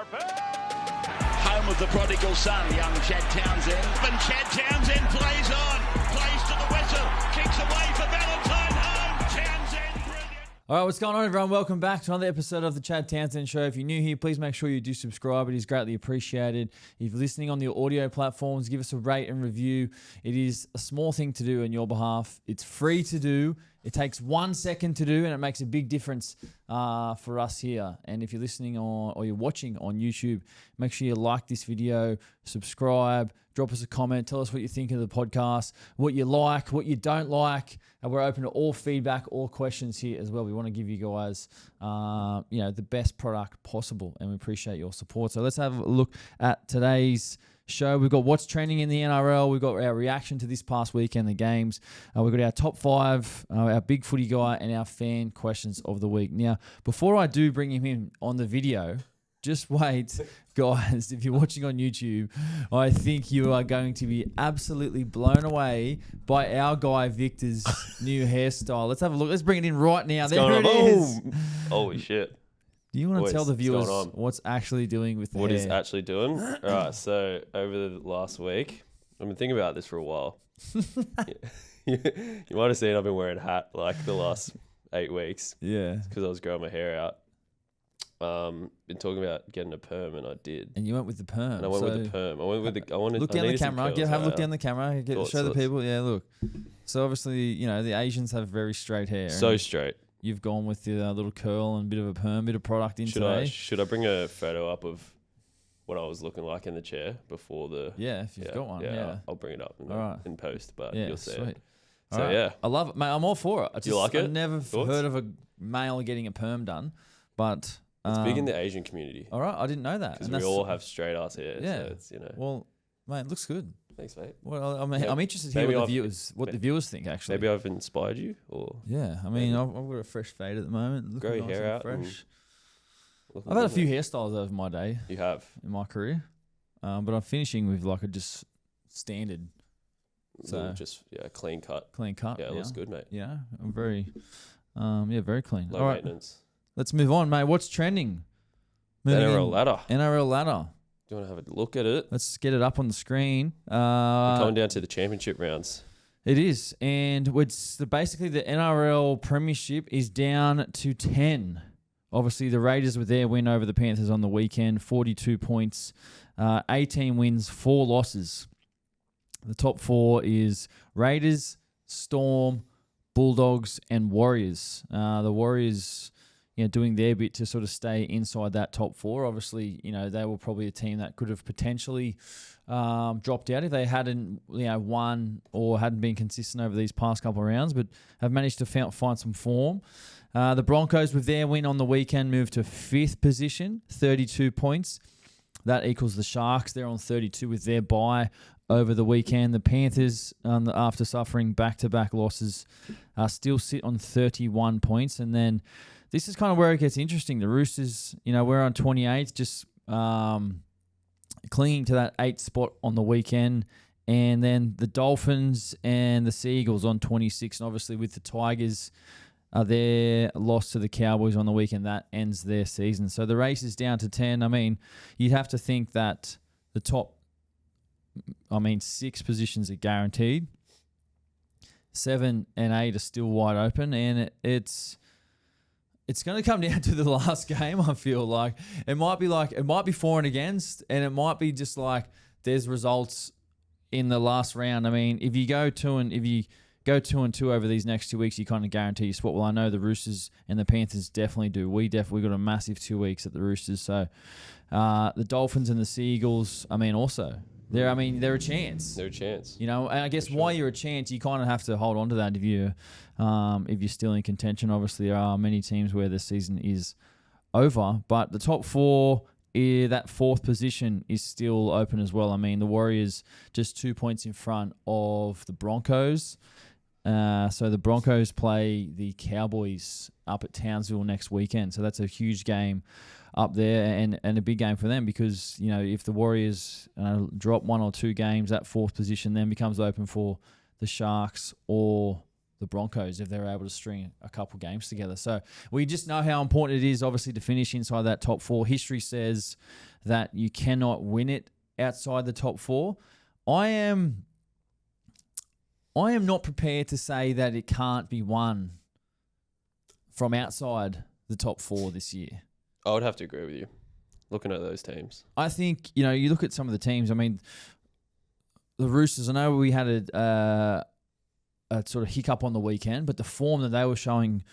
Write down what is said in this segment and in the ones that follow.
Home of the prodigal son, young Chad Townsend. And Chad Townsend plays on, plays to the whistle, kicks away for Valentine home. Townsend, brilliant. All right, what's going on, everyone? Welcome back to another episode of the Chad Townsend Show. If you're new here, please make sure you do subscribe. It is greatly appreciated. If you're listening on the audio platforms, give us a rate and review. It is a small thing to do on your behalf. It's free to do. It takes 1 second to do, and it makes a big difference for us here. And if you're listening or you're watching on YouTube, make sure you like this video, subscribe, drop us a comment, tell us what you think of the podcast, what you like, what you don't like. And we're open to all feedback, all questions here as well. We want to give you guys, the best product possible, and we appreciate your support. So let's have a look at today's show. We've got what's trending in the NRL. We've got our reaction to this past weekend, the games. We've got our top five, our big footy guy, and our fan questions of the week. Now, before I do bring him in on the video, just wait, guys. If you're watching on YouTube, I think you are going to be absolutely blown away by our guy Victor's new hairstyle. Let's have a look. Let's bring it in right now. There it is. Holy shit. Do you want to tell the viewers going on? what's actually doing with the What hair? he's actually doing? All right, so over the last week, I've been thinking about this for a while. You might have seen I've been wearing a hat like the last 8 weeks. Yeah. Because I was growing my hair out. Been talking about getting a perm, and I did. And you went with the perm. And I went with the perm. I went with the. I wanted. Look I down the needed some camera. curls, Have a look right? down the camera. Show the people. Yeah, look. So obviously, the Asians have very straight hair. So and straight. You've gone with the little curl and a bit of a perm, bit of product in today. Should I bring a photo up of what I was looking like in the chair before the? Yeah, if you've got one. Yeah. I'll bring it up in post, but Yeah, you'll see sweet. it. All So right. yeah, I love it, mate. I'm all for it. Do you like it? I've never Thoughts? heard of a male getting a perm done, but it's big in the Asian community. All right, I didn't know that. Because And we that's- all have straight ass hair. Yeah. So it's, Well, mate, it looks good. Thanks, mate. Well, I'm interested to hear maybe what the viewers think. Actually, Maybe I've inspired you, or yeah. I mean, I've got a fresh fade at the moment. Looking grow your nice hair and out. fresh. Looking I've had a good, few mate. hairstyles over my day You have. in my career, but I'm finishing with like a just standard, so Just clean cut. clean cut. Yeah, it now. looks good, mate. Yeah, I'm very, very clean. Low All right, maintenance. let's move on, mate. What's trending? The Moving NRL in- ladder. NRL ladder. Do you want to have a look at it? Let's get it up on the screen. We're coming down to the championship rounds. It is, and basically the NRL Premiership is down to 10. Obviously, the Raiders with their win over the Panthers on the weekend, 42 points, 18 wins, 4 losses. The top 4 is Raiders, Storm, Bulldogs, and Warriors. The Warriors, doing their bit to sort of stay inside that top 4. Obviously, they were probably a team that could have potentially dropped out if they hadn't, won or hadn't been consistent over these past couple of rounds, but have managed to find some form. The Broncos, with their win on the weekend, moved to 5th position, 32 points. That equals the Sharks. They're on 32 with their bye over the weekend. The Panthers, after suffering back-to-back losses, still sit on 31 points. And then this is kind of where it gets interesting. The Roosters, we're on 28, just clinging to that 8th spot on the weekend. And then the Dolphins and the Seagulls on 26. And obviously with the Tigers, their loss to the Cowboys on the weekend, that ends their season. So the race is down to 10. I mean, you'd have to think that the top, 6 positions are guaranteed. 7 and 8 are still wide open. And it's going to come down to the last game, I feel like. It might be for and against, and it might be just like there's results in the last round. I mean, if you go 2 and 2 over these next 2 weeks, you kind of guarantee your spot. Well, I know the Roosters and the Panthers definitely do. We definitely got a massive 2 weeks at the Roosters. So the Dolphins and the Seagulls, also. They're a chance. They're a chance. And I guess why you're a chance, you kind of have to hold on to that if you're still in contention. Obviously, there are many teams where the season is over, but the top 4, that 4th position is still open as well. The Warriors just 2 points in front of the Broncos. So the Broncos play the Cowboys up at Townsville next weekend. So that's a huge game up there and a big game for them because, if the Warriors drop 1 or 2 games, that 4th position then becomes open for the Sharks or the Broncos if they're able to string a couple games together. So we just know how important it is, obviously, to finish inside that top 4. History says that you cannot win it outside the top 4. I am not prepared to say that it can't be won from outside the top 4 this year. I would have to agree with you. Looking at those teams, I think, you look at some of the teams. I mean, the Roosters, I know we had a sort of hiccup on the weekend, but the form that they were showing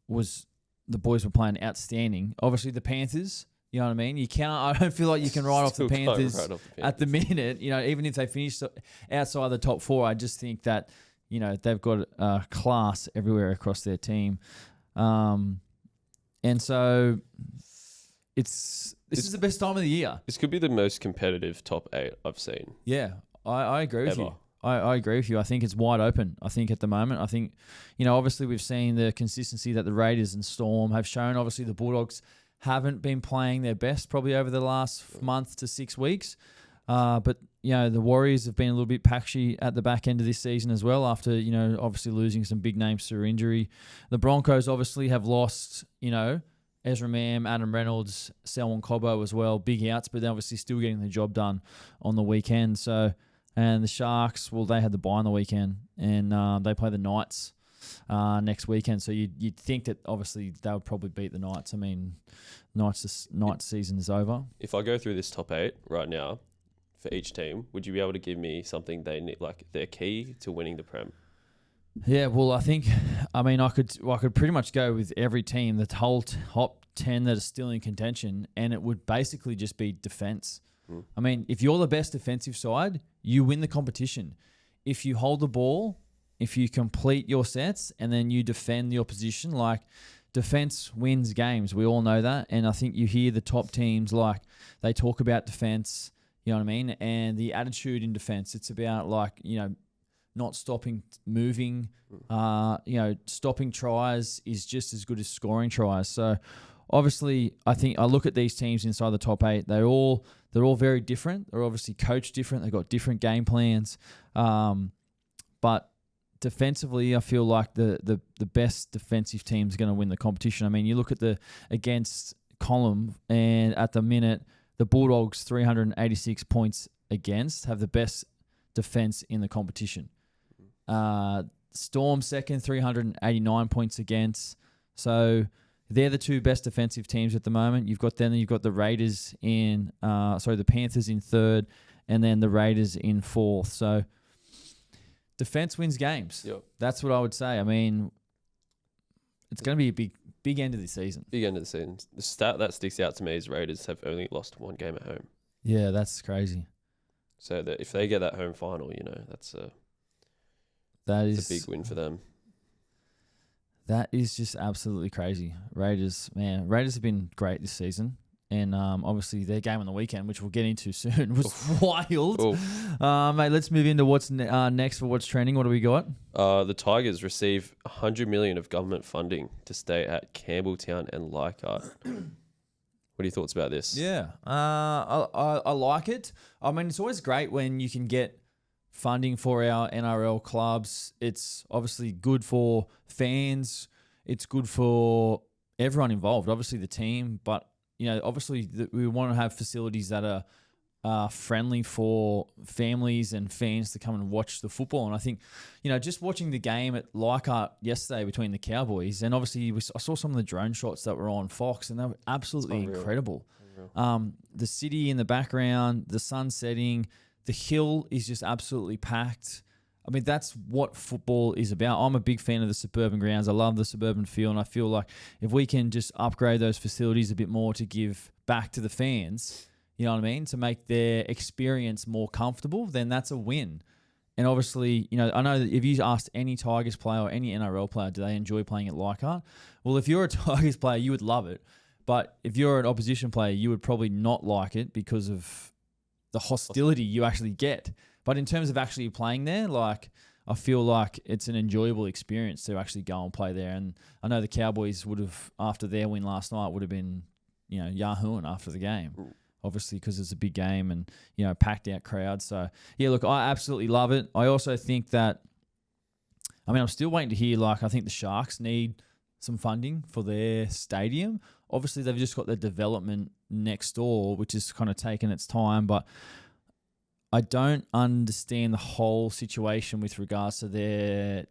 was the boys were playing outstanding. Obviously, the Panthers, you know what I mean? I don't feel like you can write off the Panthers at the minute. Even if they finish outside the top 4, I just think that, they've got class everywhere across their team. And so this is the best time of the year. This could be the most competitive top 8 I've seen. Yeah, I agree with you. I agree with you. I think it's wide open. I think at the moment, obviously we've seen the consistency that the Raiders and Storm have shown. Obviously the Bulldogs haven't been playing their best probably over the last month to 6 weeks. But, the Warriors have been a little bit patchy at the back end of this season as well after, obviously losing some big names through injury. The Broncos obviously have lost, Ezra Mam, Adam Reynolds, Selwyn Cobbo as well. Big outs, but they're obviously still getting the job done on the weekend. So, and the Sharks, well, they had the bye on the weekend, and they play the Knights next weekend. So you'd think that obviously they would probably beat the Knights. I mean, Knights season is over. If I go through this top 8 right now for each team, would you be able to give me something they need, like their key to winning the Prem? Yeah, well, I could pretty much go with every team, the whole top 10 that are still in contention, and it would basically just be defense. I mean, if you're the best defensive side, you win the competition. If you hold the ball, if you complete your sets, and then you defend the opposition, like defense wins games. We all know that. And I think you hear the top teams, like they talk about defense, you know what I mean? And the attitude in defense, it's about not stopping moving. Stopping tries is just as good as scoring tries. So obviously, I think I look at these teams inside the top 8. They're all very different. They're obviously coached different. They've got different game plans. But defensively, I feel like the best defensive team is going to win the competition. I mean, you look at the against column, and at the minute, the Bulldogs 386 points against have the best defense in the competition. Storm second, 389 points against. So they're the 2 best defensive teams at the moment. You've got the Raiders the Panthers in 3rd, and then the Raiders in 4th. So defense wins games. Yep. That's what I would say. I mean, it's going to be a big end of the season. Big end of the season. The stat that sticks out to me is Raiders have only lost 1 game at home. Yeah, that's crazy. So that if they get that home final, that's a big win for them. That is just absolutely crazy. Raiders have been great this season. And obviously their game on the weekend, which we'll get into soon, was wild. Mate, let's move into what's next for what's trending. What do we got? The Tigers receive $100 million of government funding to stay at Campbelltown and Leichhardt. What are your thoughts about this? Yeah, I like it. I mean, it's always great when you can get funding for our NRL clubs. It's obviously good for fans. It's good for everyone involved. Obviously the team, but obviously we want to have facilities that are friendly for families and fans to come and watch the football. And I think, just watching the game at Leichhardt yesterday between the Cowboys, and obviously I saw some of the drone shots that were on Fox, and they were absolutely incredible. The city in the background, the sun setting, the hill is just absolutely packed. I mean, that's what football is about. I'm a big fan of the suburban grounds. I love the suburban feel, and I feel like if we can just upgrade those facilities a bit more to give back to the fans, you know what I mean, to make their experience more comfortable, then that's a win. And obviously, I know that if you asked any Tigers player or any NRL player, do they enjoy playing at Leichhardt? Well, if you're a Tigers player, you would love it. But if you're an opposition player, you would probably not like it because of the hostility you actually get. But in terms of actually playing there, I feel like it's an enjoyable experience to actually go and play there. And I know the Cowboys would have, after their win last night, would have been, yahooing after the game. Obviously, because it's a big game and, packed out crowd. So, yeah, look, I absolutely love it. I also think that I mean, I'm still waiting to hear, like, I think the Sharks need some funding for their stadium. Obviously, they've just got their development next door, which is kind of taking its time, but I don't understand the whole situation with regards to their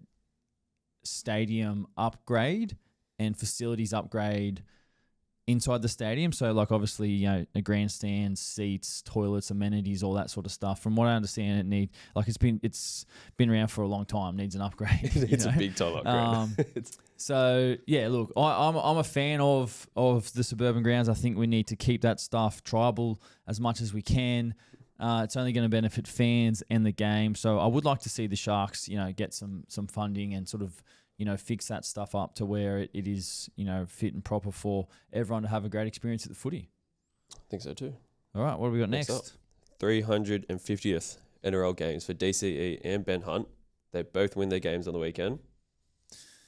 stadium upgrade and facilities upgrade inside the stadium. So, like, obviously, you know, a grandstand, seats, toilets, amenities, all that sort of stuff. From what I understand, it's been around for a long time. Needs an upgrade. It's a big time upgrade. So yeah, look, I'm a fan of the suburban grounds. I think we need to keep that stuff tribal as much as we can. It's only going to benefit fans and the game. So I would like to see the Sharks, you know, get some funding and sort of, you know, fix that stuff up to where it is, you know, fit and proper for everyone to have a great experience at the footy. I think so too. All right, what have we got next? Up, 350th NRL games for DCE and Ben Hunt. They both win their games on the weekend.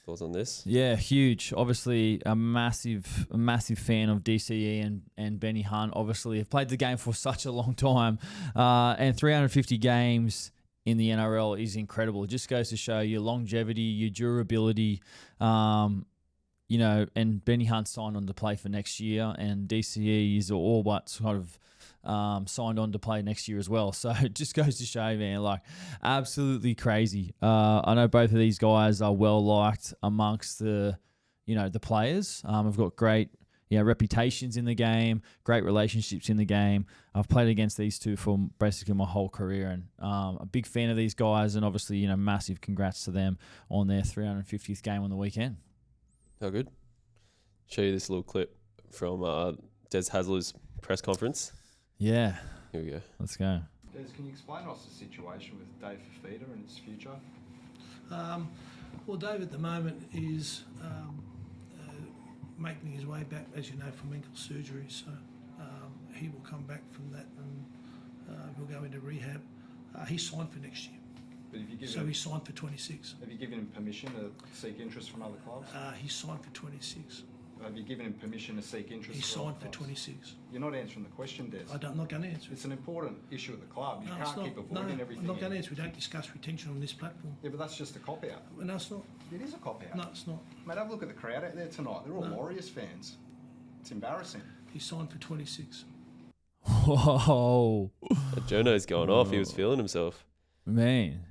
Thoughts on this? Yeah, huge. Obviously, a massive fan of DCE and Benny Hunt. Obviously, have played the game for such a long time, and 350 games in the NRL is incredible. It just goes to show your longevity, your durability, you know, and Benny Hunt signed on to play for next year, and DCE is all but sort of signed on to play next year as well. So it just goes to show, man, like, absolutely crazy. I know both of these guys are well liked amongst the, you know, the players. Have got great, reputations in the game, great relationships in the game. I've played against these two for basically my whole career, and a big fan of these guys, and obviously, you know, massive congrats to them on their 350th game on the weekend. How good. Show you this little clip from Des Hasler's press conference. Yeah. Here we go. Let's go. Des, can you explain to us the situation with Dave Fafita and his future? Well, Dave at the moment is making his way back, as you know, from ankle surgery. So he will come back from that and he'll go into rehab. He signed for next year. But have you given So he signed for 26. Have you given him permission to seek interest from other clubs? He signed for 26. Have you given him permission to seek interest He from signed other for clubs? 26. You're not answering the question, Des. I'm not going to answer it. It's an important issue at the club. You No, it's can't not. keep No, avoiding everything. I'm not going to answer. We don't discuss retention on this platform. Yeah, but that's just a cop-out. No, it's not. It is a cop-out. No, it's not. Mate, have a look at the crowd out there tonight. They're all No. Warriors fans. It's embarrassing. He signed for 26. Whoa. Journo's going off. He was feeling himself. Man.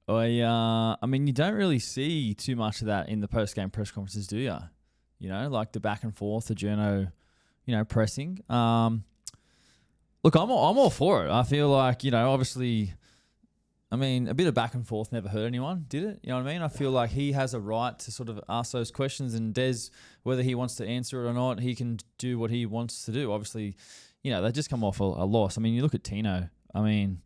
I mean, you don't really see too much of that in the post-game press conferences, do you? You know, like the back and forth, the Journo, you know, pressing. Look, I'm all for it. I feel like, you know, obviously, I mean, a bit of back and forth never hurt anyone, did it? You know what I mean? I feel like he has a right to sort of ask those questions, and Des, whether he wants to answer it or not, he can do what he wants to do. Obviously, you know, they just come off a loss. I mean, you look at Tino. I mean,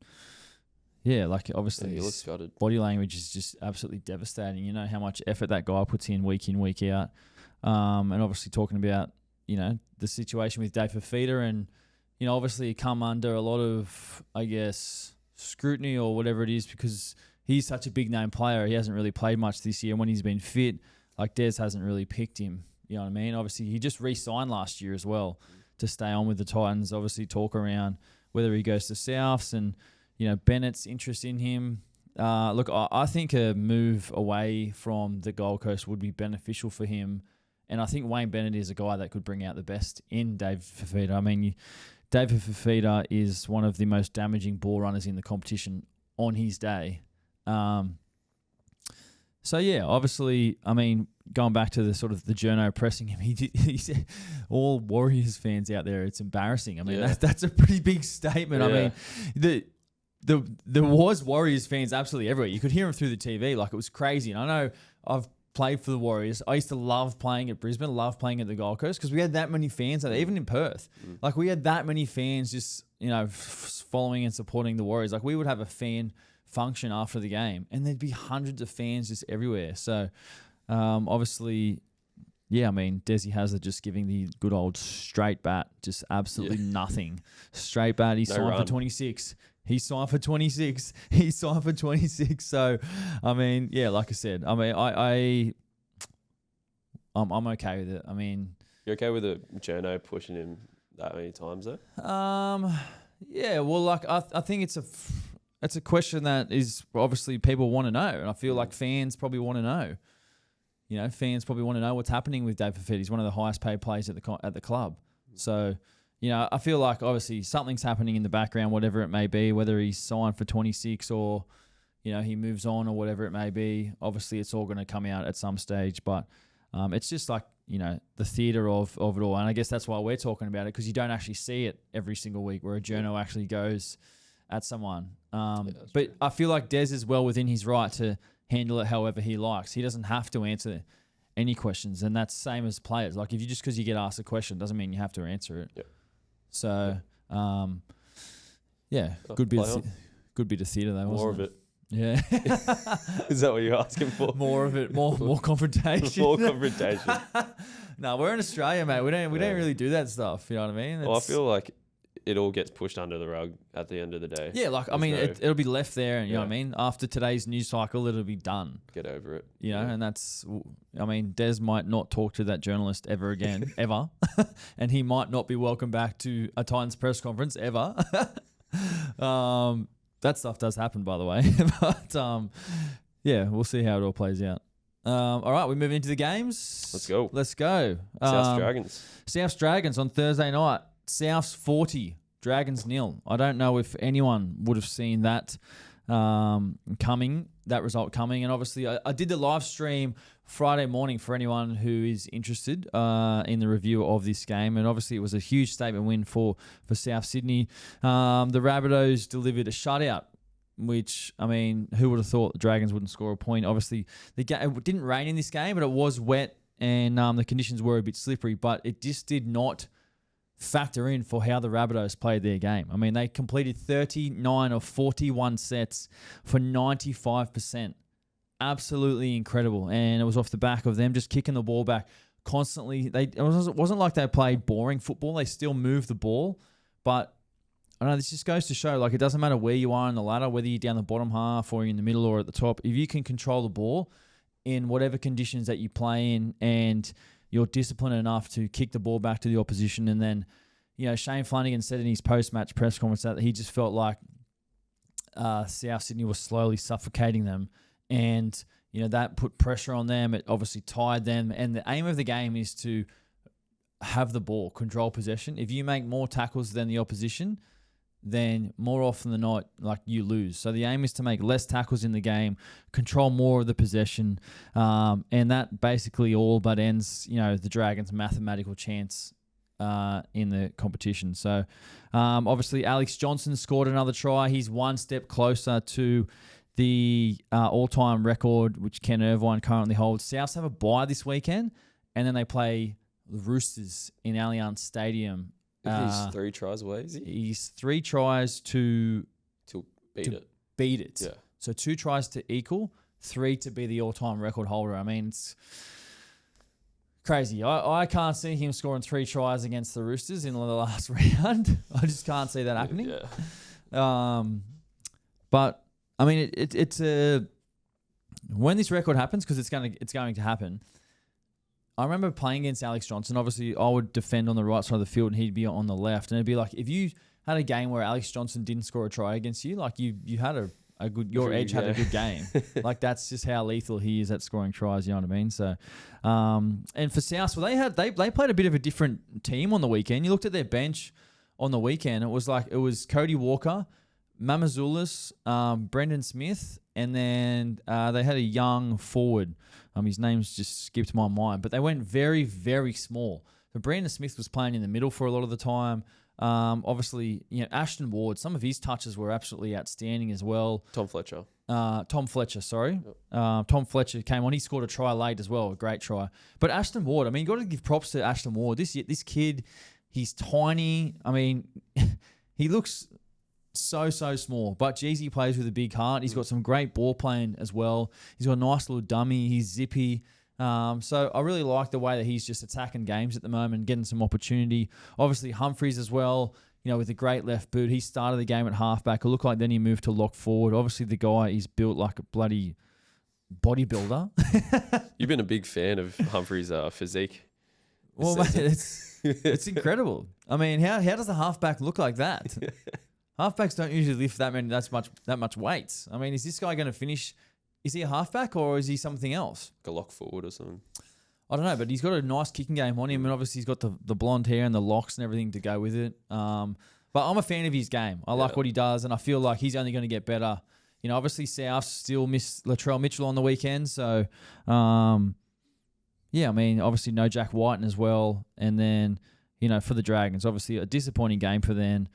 yeah, like obviously he looks gutted. Body language is just absolutely devastating. You know how much effort that guy puts in, week out. And obviously talking about, you know, the situation with Dave Fafita, and, you know, obviously come under a lot of, I guess, scrutiny or whatever it is, because he's such a big name player. He hasn't really played much this year. When he's been fit, like, Des hasn't really picked him. You know what I mean? Obviously, he just re-signed last year as well to stay on with the Titans. Obviously, talk around whether he goes to Souths, and, you know, Bennett's interest in him. Look, I think a move away from the Gold Coast would be beneficial for him. And I think Wayne Bennett is a guy that could bring out the best in Dave Fafita. I mean, David Fafita is one of the most damaging ball runners in the competition on his day. So, yeah, obviously, I mean, going back to the sort of the Journo pressing him, he said, all Warriors fans out there, it's embarrassing. I mean, that's a pretty big statement. Yeah. I mean, there was Warriors fans absolutely everywhere. You could hear them through the TV. Like, it was crazy. And I know I've played for the Warriors. I used to love playing at Brisbane, love playing at the Gold Coast, because we had that many fans out there, even in Perth. Like, we had that many fans just, you know, following and supporting the Warriors. Like, we would have a fan function after the game, and there'd be hundreds of fans just everywhere. So, obviously, yeah, I mean, Desi Hasler just giving the good old straight bat, just absolutely nothing. Straight bat, he signed for 26. He signed for 26. He signed for 26. So, I mean, yeah, like I said, I mean, I'm okay with it. I mean, You're okay with the Journo pushing him that many times though? yeah, well, like I think it's It's a question that is obviously people want to know, and I feel like fans probably want to know. You know, fans probably want to know what's happening with Dave Fifita. He's one of the highest paid players at the club. So, you know, I feel like obviously something's happening in the background, whatever it may be, whether he's signed for 26 or, you know, he moves on or whatever it may be. Obviously, it's all going to come out at some stage, but it's just like, you know, the theatre of it all. And I guess that's why we're talking about it, because you don't actually see it every single week where a journo actually goes at someone. But true. I feel like Des is well within his right to handle it however he likes. He doesn't have to answer any questions, and that's same as players. Like, if you just because you get asked a question doesn't mean you have to answer it. Yep. So, good bit of theatre though. More wasn't of it. Yeah. Is that what you're asking for? More of it. More confrontation. More confrontation. No, we're in Australia, mate. We don't really do that stuff. You know what I mean? Well, I feel like it all gets pushed under the rug at the end of the day. Yeah, like, I mean, it'll be left there, and you know what I mean? After today's news cycle, it'll be done. Get over it. You know, and that's, I mean, Des might not talk to that journalist ever again, ever. And he might not be welcome back to a Titans press conference ever. That stuff does happen, by the way. But, yeah, we'll see how it all plays out. All right, we move into the games. Let's go. South Dragons. South Dragons on Thursday night. Souths 40, Dragons 0. I don't know if anyone would have seen that that result coming. And obviously, I did the live stream Friday morning for anyone who is interested in the review of this game. And obviously, it was a huge statement win for South Sydney. The Rabbitohs delivered a shutout, which, I mean, who would have thought the Dragons wouldn't score a point? Obviously, it didn't rain in this game, but it was wet and the conditions were a bit slippery. But it just did not factor in for how the Rabbitohs played their game. I mean, they completed 39 of 41 sets for 95%. Absolutely incredible. And it was off the back of them just kicking the ball back constantly. It wasn't like they played boring football. They still moved the ball. But I don't know, this just goes to show, like, it doesn't matter where you are in the ladder, whether you're down the bottom half or in the middle or at the top. If you can control the ball in whatever conditions that you play in, and you're disciplined enough to kick the ball back to the opposition. And then, you know, Shane Flanagan said in his post-match press conference that he just felt like South Sydney was slowly suffocating them. And, you know, that put pressure on them. It obviously tired them. And the aim of the game is to have the ball, control possession. If you make more tackles than the opposition, then more often than not, like, you lose. So the aim is to make less tackles in the game, control more of the possession, and that basically all but ends, you know, the Dragons' mathematical chance in the competition. So obviously Alex Johnson scored another try. He's one step closer to the all-time record, which Ken Irvine currently holds. Souths have a bye this weekend, and then they play the Roosters in Allianz Stadium. He's 3 tries away, is he? He's 3 tries to beat it. Yeah. So 2 tries to equal, 3 to be the all-time record holder. I mean, it's crazy. I can't see him scoring 3 tries against the Roosters in the last round. I just can't see that happening. Yeah. But I mean, it's a when this record happens, because it's going to happen. I remember playing against Alex Johnson. Obviously, I would defend on the right side of the field, and he'd be on the left. And it'd be like, if you had a game where Alex Johnson didn't score a try against you, like you had a good, your edge had a good game. Like, that's just how lethal he is at scoring tries. You know what I mean? So, and for South, well, they played a bit of a different team on the weekend. You looked at their bench on the weekend. It was Cody Walker, Mamazoulis, Brendan Smith, and then they had a young forward. His name's just skipped my mind, but they went very, very small. So Brandon Smith was playing in the middle for a lot of the time. Obviously, you know, Ashton Ward, some of his touches were absolutely outstanding as well. Tom Fletcher, sorry. Yep. Tom Fletcher came on. He scored a try late as well, a great try. But Ashton Ward, I mean, you got to give props to Ashton Ward. This kid, he's tiny. I mean, he looks so small, but geez, he plays with a big heart. He's got some great ball playing as well. He's got a nice little dummy. He's zippy. So I really like the way that he's just attacking games at the moment, getting some opportunity. Obviously Humphries as well, you know, with a great left boot. He started the game at halfback. It looked like then he moved to lock forward. Obviously the guy is built like a bloody bodybuilder. You've been a big fan of Humphries' physique. Well, mate, it's incredible. I mean, how does a halfback look like that? Halfbacks don't usually lift that much weights. I mean, is this guy going to finish? Is he a halfback or is he something else? Like a lock forward or something. I don't know, but he's got a nice kicking game on him, and obviously he's got the blonde hair and the locks and everything to go with it. But I'm a fan of his game. I like what he does, and I feel like he's only going to get better. You know, obviously South still miss Latrell Mitchell on the weekend, so yeah, I mean, obviously no Jack Whiten as well, and then for the Dragons, obviously a disappointing game for them.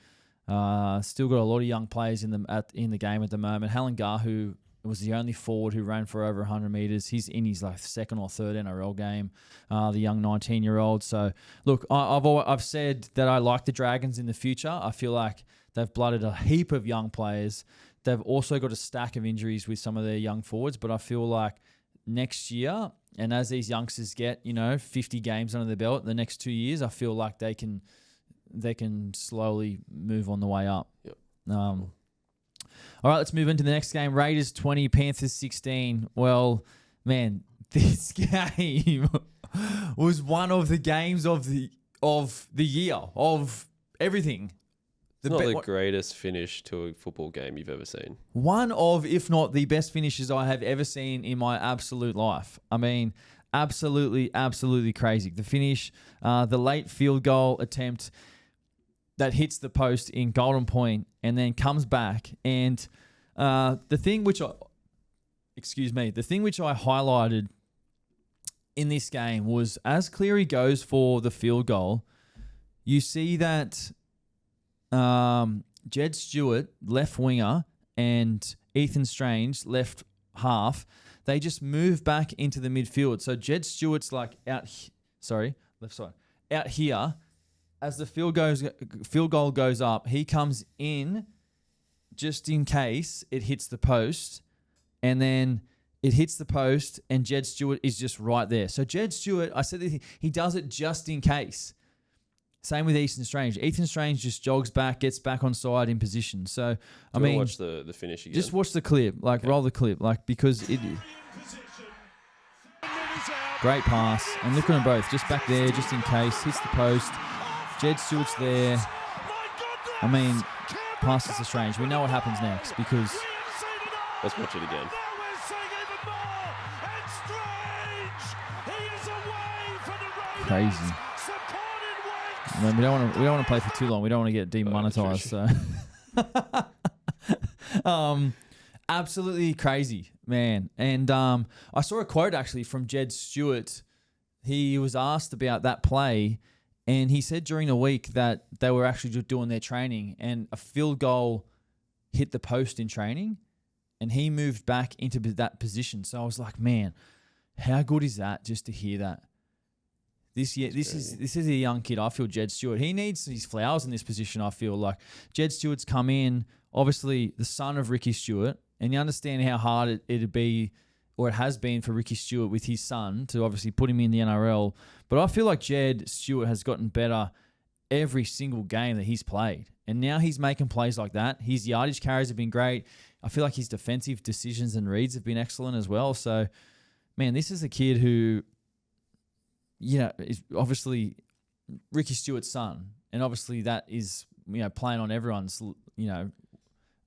Still got a lot of young players in the game at the moment. Helen Gar, who was the only forward who ran for over 100 metres. He's in his second or third NRL game, the young 19-year-old. So, look, I've said that I like the Dragons in the future. I feel like they've blooded a heap of young players. They've also got a stack of injuries with some of their young forwards, but I feel like next year, and as these youngsters get 50 games under their belt, the next 2 years, I feel like they can slowly move on the way up. Yep. All right, let's move into the next game. Raiders 20, Panthers 16. Well, man, this game was one of the games of the year, of everything. Not the greatest finish to a football game you've ever seen. One of, if not the best finishes I have ever seen in my absolute life. I mean, absolutely, absolutely crazy. The finish, the late field goal attempt that hits the post in Golden Point and then comes back. And the thing which I highlighted in this game was as Cleary goes for the field goal, you see that Jed Stewart, left winger, and Ethan Strange, left half, they just move back into the midfield. So Jed Stewart's left side, out here. As the field goal goes up, he comes in just in case it hits the post, and then it hits the post, and Jed Stewart is just right there. So Jed Stewart, I said this, he does it just in case. Same with Ethan Strange. Ethan Strange just jogs back, gets back on side in position. So, I mean, watch the finish again. Just watch the clip, roll the clip, because it. Great pass, and look at them both, just back there, just in case, hits the post. Jed Stewart's there. I mean, passes to Strange. We know what happens next because. Let's watch it again. Crazy. I mean, we don't want to play for too long. We don't want to get demonetized. So, absolutely crazy, man. And I saw a quote actually from Jed Stewart. He was asked about that play, and he said during the week that they were actually just doing their training, and a field goal hit the post in training, and he moved back into that position. So I was like, man, how good is that? Just to hear that. This is a young kid. I feel Jed Stewart. He needs his flowers in this position. I feel like Jed Stewart's come in, obviously the son of Ricky Stewart, and you understand how hard it'd be, or it has been for Ricky Stewart with his son to obviously put him in the NRL. But I feel like Jed Stewart has gotten better every single game that he's played, and now he's making plays like that. His yardage carries have been great. I feel like his defensive decisions and reads have been excellent as well. So, man, this is a kid who, is obviously Ricky Stewart's son, and obviously that is, playing on everyone's,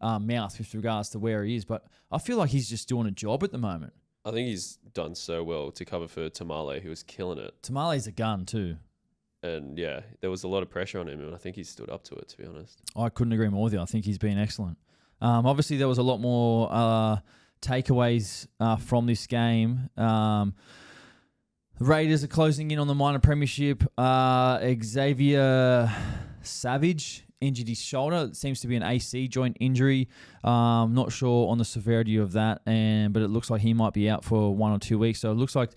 mouth with regards to where he is. But I feel like he's just doing a job at the moment. I think he's done so well to cover for Tamale, who was killing it. Tamale's a gun too. And yeah, there was a lot of pressure on him, and I think he's stood up to it, to be honest. I couldn't agree more with you. I think he's been excellent. Obviously, there was a lot more takeaways from this game. The Raiders are closing in on the minor premiership. Xavier Savage injured his shoulder. It seems to be an AC joint injury. Not sure on the severity of that, but it looks like he might be out for 1 or 2 weeks. So it looks like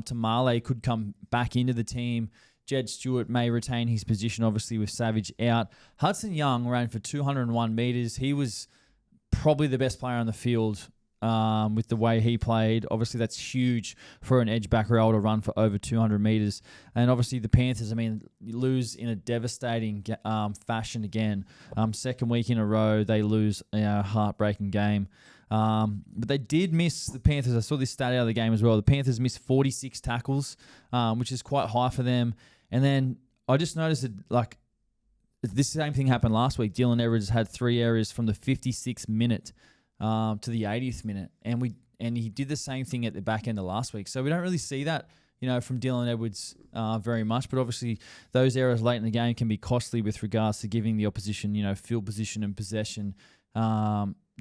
Tamale could come back into the team. Jed Stewart may retain his position, obviously, with Savage out. Hudson Young ran for 201 metres. He was probably the best player on the field with the way he played. Obviously, that's huge for an edge back row to run for over 200 metres. And obviously, the Panthers, lose in a devastating fashion again. Second week in a row, they lose a heartbreaking game. But they did miss, the Panthers. I saw this stat out of the game as well. The Panthers missed 46 tackles, which is quite high for them. And then I just noticed that, this same thing happened last week. Dylan Edwards had 3 errors from the 56th minute to the 80th minute, and he did the same thing at the back end of last week. So we don't really see that, from Dylan Edwards very much. But obviously, those errors late in the game can be costly with regards to giving the opposition, field position and possession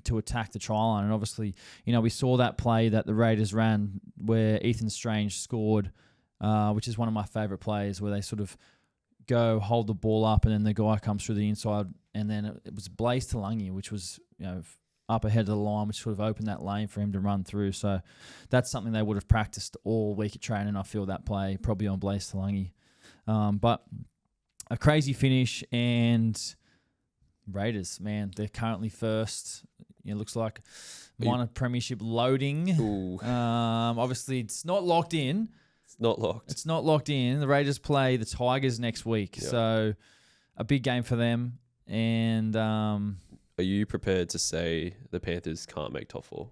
to attack the try line. And obviously, we saw that play that the Raiders ran where Ethan Strange scored, which is one of my favourite plays, where they sort of go hold the ball up and then the guy comes through the inside, and then it was Blaze Talangi, which was, up ahead of the line, which sort of opened that lane for him to run through. So that's something they would have practiced all week at training. I feel that play probably on Blaze Talangi. But a crazy finish, and Raiders, man, they're currently first. It looks like minor premiership loading. Obviously, it's not locked in. It's not locked. It's not locked in. The Raiders play the Tigers next week. Yep. So a big game for them. And are you prepared to say the Panthers can't make top 4?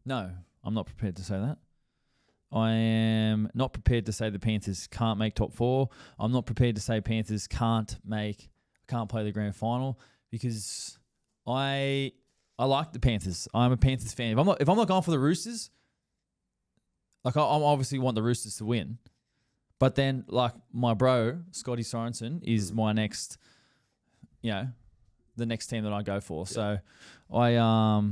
No, I'm not prepared to say that. I am not prepared to say the Panthers can't make top 4. I'm not prepared to say Panthers can't play the grand final, because I like the Panthers. I'm a Panthers fan. If I'm not going for the Roosters, like I obviously want the Roosters to win, but then like my bro Scotty Sorensen is my next, the next team that I go for. So they'll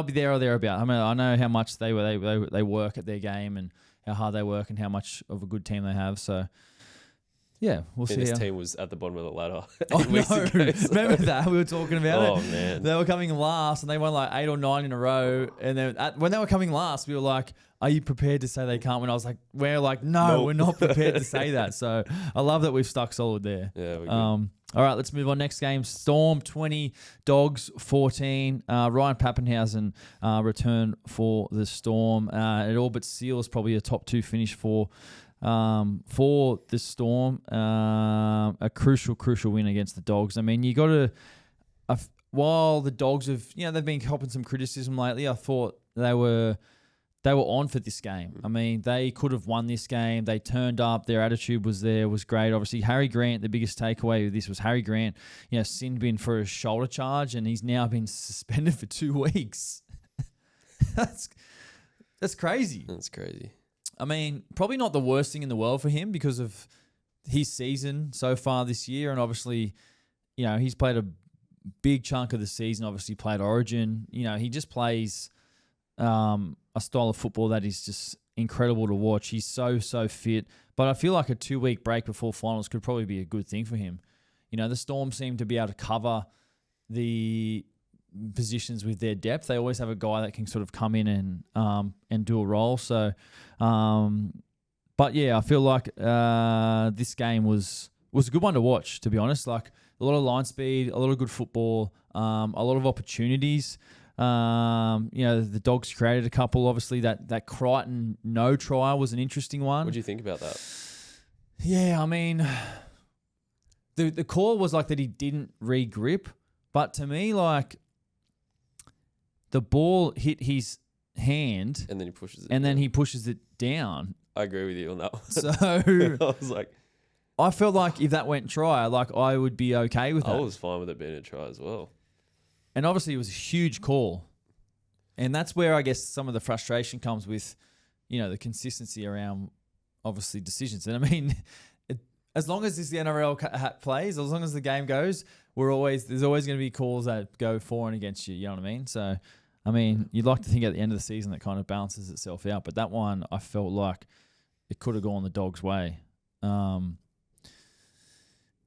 be there or thereabout. I mean, I know how much they work at their game and how hard they work and how much of a good team they have. So yeah, we'll see. This team was at the bottom of the ladder. Oh no! Remember that we were talking about it? Oh man, they were coming last and they won like 8 or 9 in a row. And then when they were coming last, we were like, "Are you prepared to say they can't win?" I was like, "We're like, no, nope. We're not prepared to say that." So I love that we've stuck solid there. Yeah. We're good. All right, let's move on. Next game, Storm 20, Dogs 14. Ryan Pappenhausen return for the Storm. It all but seals probably a top 2 finish for the Storm. A crucial win against the Dogs. I mean, you got to, while the Dogs have, they've been copping some criticism lately, I thought they were on for this game. I mean, they could have won this game. They turned up. Their attitude was there, was great. Obviously, Harry Grant, the biggest takeaway with this was Harry Grant, sin bin for a shoulder charge, and he's now been suspended for 2 weeks. That's crazy. That's crazy. I mean, probably not the worst thing in the world for him because of his season so far this year. And obviously, he's played a big chunk of the season, obviously played Origin. He just plays a style of football that is just incredible to watch. He's so fit. But I feel like a 2-week break before finals could probably be a good thing for him. The Storm seem to be able to cover the positions with their depth. They always have a guy that can sort of come in and do a role. So, but yeah, I feel like this game was a good one to watch, to be honest. Like a lot of line speed, a lot of good football, a lot of opportunities. The Dogs created a couple. Obviously, that Crichton no try was an interesting one. What do you think about that? Yeah, I mean, the call was like that he didn't re-grip, but to me, like, the ball hit his hand, and then he pushes it. And then he pushes it down. I agree with you on that one. So I was like, I felt like if that went try, like I would be okay with that. I was fine with it being a try as well. And obviously, it was a huge call, and that's where I guess some of the frustration comes with, the consistency around obviously decisions. And I mean, as long as this the NRL plays, as long as the game goes, there's always going to be calls that go for and against you. You know what I mean? So. I mean, you'd like to think at the end of the season that kind of balances itself out, but that one I felt like it could have gone the Dogs' way.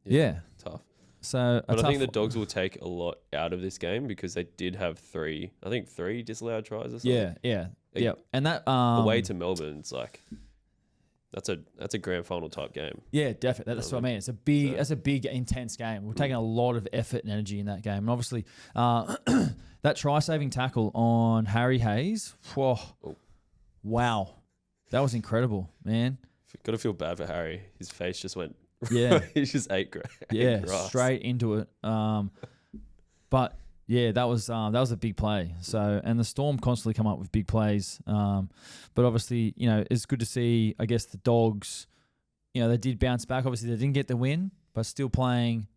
Yeah. Tough. So, but I think the Dogs will take a lot out of this game because they did have 3 disallowed tries or something. Yeah. And that away to Melbourne, it's like that's a grand final type game. Yeah, definitely. That's what I mean. It's a big intense game. We're taking a lot of effort and energy in that game, and obviously. That try-saving tackle on Harry Hayes, wow. That was incredible, man. Got to feel bad for Harry. His face just went... Yeah. He just ate grass. Straight into it. But, yeah, that was a big play. So, and the Storm constantly come up with big plays. But obviously, it's good to see, I guess, the Dogs, they did bounce back. Obviously, they didn't get the win, but still playing.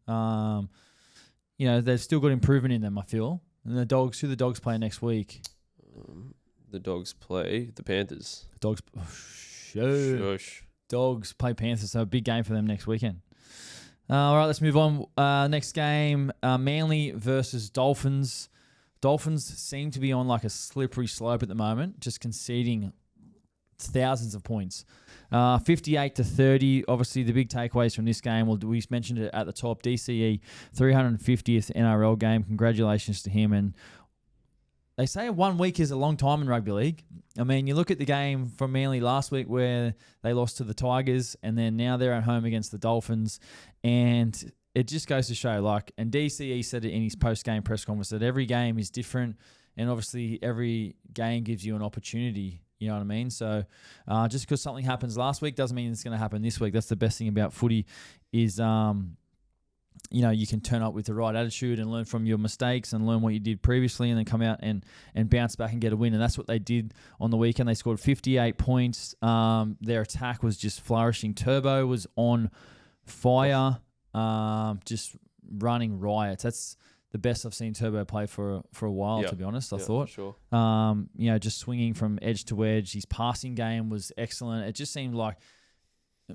They've still got improvement in them, I feel. And the Dogs, who the Dogs play next week? The Dogs play the Panthers. Dogs play Panthers, so a big game for them next weekend. All right, let's move on. Next game, Manly versus Dolphins. Dolphins seem to be on like a slippery slope at the moment, just conceding thousands of points. 58-30. Obviously, the big takeaways from this game, we mentioned it at the top, DCE 350th NRL game. Congratulations to him. And they say 1 week is a long time in rugby league. I mean, you look at the game from Manly last week where they lost to the Tigers, and then now they're at home against the Dolphins. And it just goes to show, and DCE said it in his post-game press conference, that every game is different, and obviously every game gives you an opportunity. You know what I mean? So just because something happens last week doesn't mean it's going to happen this week. That's the best thing about footy is, you can turn up with the right attitude and learn from your mistakes and learn what you did previously and then come out and bounce back and get a win. And that's what they did on the weekend. They scored 58 points. Their attack was just flourishing. Turbo was on fire, just running riots. That's the best I've seen Turbo play for a while, to be honest, I thought. For sure. Just swinging from edge to edge. His passing game was excellent. It just seemed like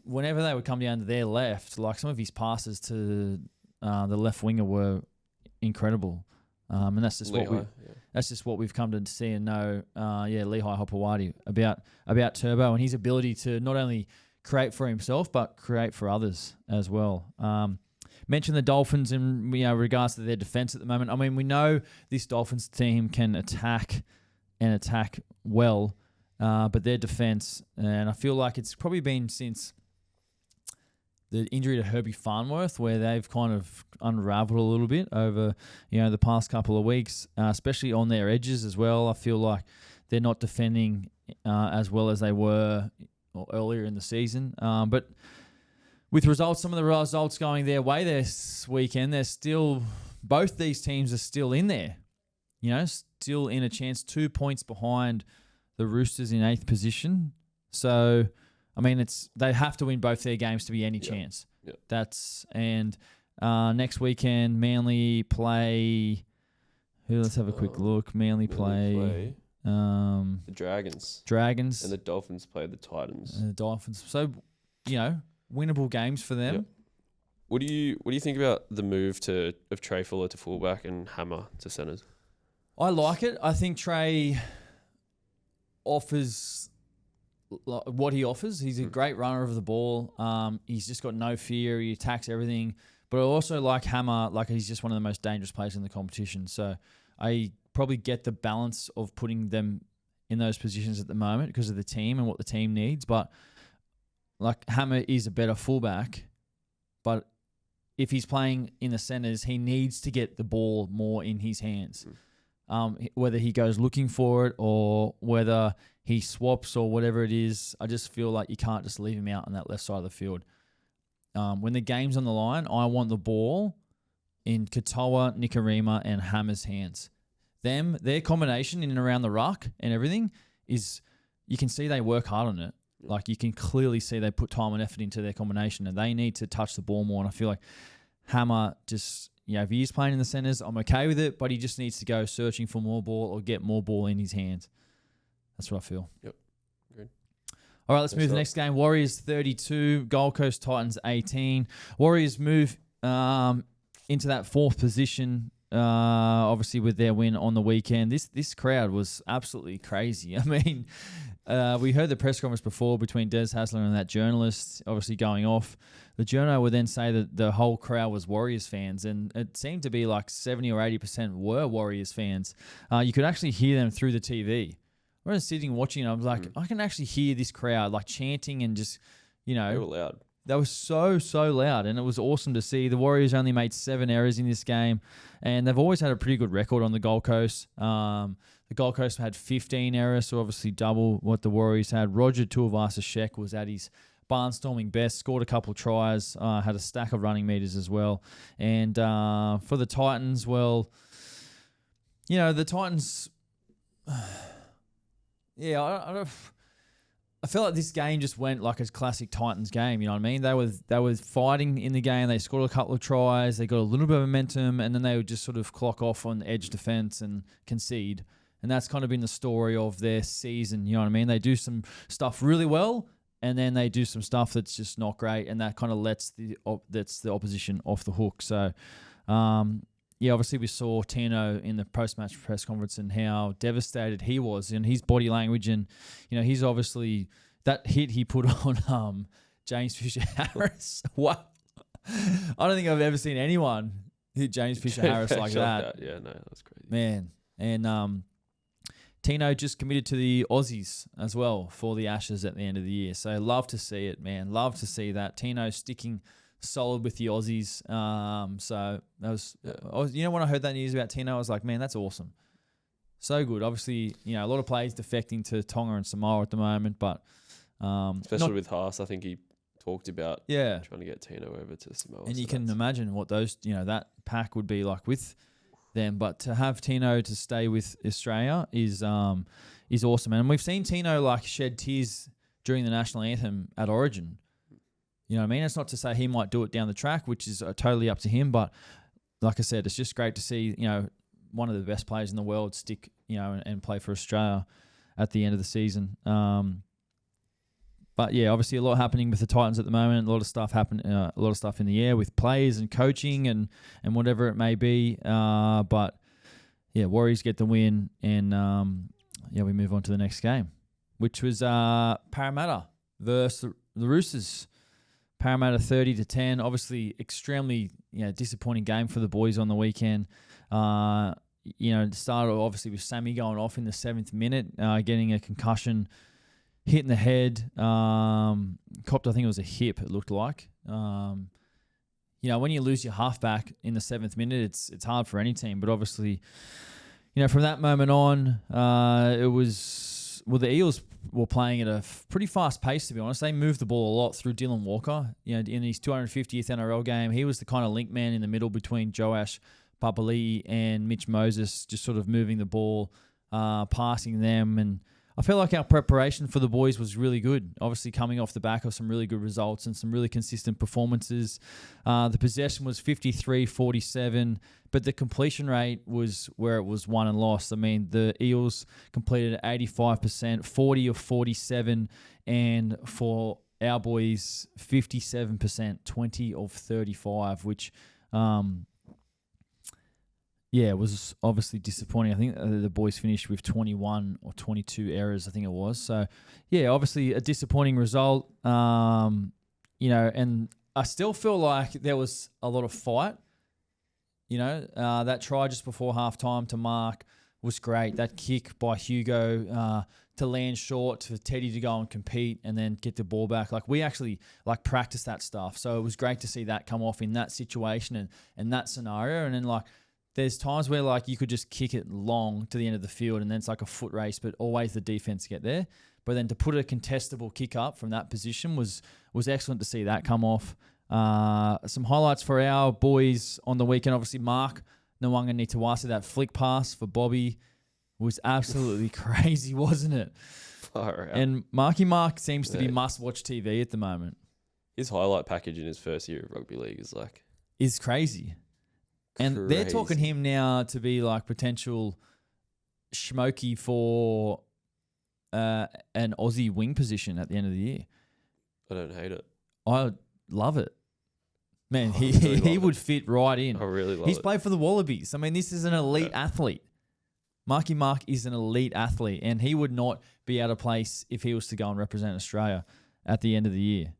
whenever they would come down to their left, like some of his passes to the left winger were incredible. And that's just what we've come to see and know. Lehigh Hopewadi about Turbo and his ability to not only create for himself but create for others as well. Mention the Dolphins in regards to their defense at the moment. I mean, we know this Dolphins team can attack well, but their defense, and I feel like it's probably been since the injury to Herbie Farnworth where they've kind of unraveled a little bit over the past couple of weeks, especially on their edges as well. I feel like they're not defending as well as they were earlier in the season, but with some of the results going their way this weekend, both these teams are still in there. Still in a chance, 2 points behind the Roosters in 8th position. So, I mean, they have to win both their games to be any chance. Yep. Next weekend, Manly play. Let's have a quick look. Manly play the Dragons. And the Dolphins play the Titans. And the Dolphins. So, winnable games for them. Yep. What do you think about the move of Trey Fuller to fullback and Hammer to centres? I like it. I think Trey offers what he offers. He's a great runner of the ball. He's just got no fear. He attacks everything. But I also like Hammer. He's just one of the most dangerous players in the competition. So I probably get the balance of putting them in those positions at the moment because of the team and what the team needs. But Hammer is a better fullback, but if he's playing in the centres, he needs to get the ball more in his hands. Whether he goes looking for it or whether he swaps or whatever it is, I just feel like you can't just leave him out on that left side of the field. When the game's on the line, I want the ball in Katoa, Nikorima, and Hammer's hands. Their combination in and around the ruck and everything is, you can see they work hard on it. You can clearly see they put time and effort into their combination and they need to touch the ball more. And I feel like Hammer just, if he is playing in the centres, I'm okay with it, but he just needs to go searching for more ball or get more ball in his hands. That's what I feel. Yep. Agreed. All right, let's move to the next game. Warriors 32, Gold Coast Titans 18. Warriors move into that 4th position, obviously with their win on the weekend. This crowd was absolutely crazy. I mean, we heard the press conference before between Des Hasler and that journalist, obviously going off. The journo would then say that the whole crowd was Warriors fans, and it seemed to be 70 or 80% were Warriors fans. You could actually hear them through the TV. I was sitting watching, and I was like, I can actually hear this crowd chanting and just, They were loud. They were so loud, and it was awesome to see. The Warriors only made 7 errors in this game, and they've always had a pretty good record on the Gold Coast. The Gold Coast had 15 errors, so obviously double what the Warriors had. Roger Tuivasa-Sheck was at his barnstorming best, scored a couple tries, had a stack of running meters as well. And for the Titans, the Titans... I don't... I feel like this game just went like a classic Titans game. You know what I mean? They were fighting in the game. They scored a couple of tries. They got a little bit of momentum, and then they would just sort of clock off on edge defense and concede. And that's kind of been the story of their season. You know what I mean? They do some stuff really well, and then they do some stuff that's just not great, and that kind of lets the opposition off the hook. So, obviously we saw Tino in the post-match press conference and how devastated he was in his body language, and he's obviously that hit he put on James Fisher-Harris. Wow, I don't think I've ever seen anyone hit James Fisher-Harris like that. Yeah, no, that was crazy, man. And Tino just committed to the Aussies as well for the Ashes at the end of the year. So love to see it, man. Love to see that. Tino sticking solid with the Aussies. So that was, when I heard that news about Tino, I was like, man, that's awesome. So good. Obviously, a lot of players defecting to Tonga and Samoa at the moment, but especially with Haas, I think he talked about trying to get Tino over to Samoa. And you can imagine what those, that pack would be like with them, but to have Tino to stay with Australia is awesome. And we've seen Tino like shed tears during the national anthem at Origin. You know what I mean? It's not to say he might do it down the track, which is totally up to him. But like I said, it's just great to see one of the best players in the world stick and play for Australia at the end of the season. But yeah, obviously a lot happening with the Titans at the moment. A lot of stuff a lot of stuff in the air with players and coaching and whatever it may be. But yeah, Warriors get the win, and we move on to the next game, which was Parramatta versus the Roosters. Parramatta 30-10. Obviously, extremely disappointing game for the boys on the weekend. It started obviously with Sammy going off in the 7th minute, getting a concussion. Hit in the head, copped, I think it was a hip, it looked like. When you lose your halfback in the 7th minute, it's hard for any team. But obviously, from that moment on, the Eels were playing at a pretty fast pace, to be honest. They moved the ball a lot through Dylan Walker. In his 250th NRL game, he was the kind of link man in the middle between Joash Papali'i and Mitch Moses, just sort of moving the ball, passing them, and I feel like our preparation for the boys was really good. Obviously, coming off the back of some really good results and some really consistent performances. The possession was 53-47, but the completion rate was where it was won and lost. I mean, the Eels completed 85%, 40 of 47, and for our boys, 57%, 20 of 35, which it was obviously disappointing. I think the boys finished with 21 or 22 errors, I think it was. So, yeah, obviously a disappointing result. And I still feel like there was a lot of fight. That try just before halftime to Mark was great. That kick by Hugo to land short for Teddy to go and compete and then get the ball back. Like, we actually practiced that stuff. So it was great to see that come off in that situation and that scenario. And then there's times where you could just kick it long to the end of the field and then it's like a foot race, but always the defense get there. But then to put a contestable kick up from that position was excellent to see that come off. Some highlights for our boys on the weekend. Obviously, Mark Nwanga-Nitawasa, that flick pass for Bobby was absolutely crazy, wasn't it? Far out. And Marky Mark seems to be must-watch TV at the moment. His highlight package in his first year of rugby league is crazy. And they're talking him now to be potential Schmokey for an Aussie wing position at the end of the year. I don't hate it. I love it. Man, he would fit right in. I really love it. He's played for the Wallabies. I mean, this is an elite athlete. Marky Mark is an elite athlete, and he would not be out of place if he was to go and represent Australia at the end of the year.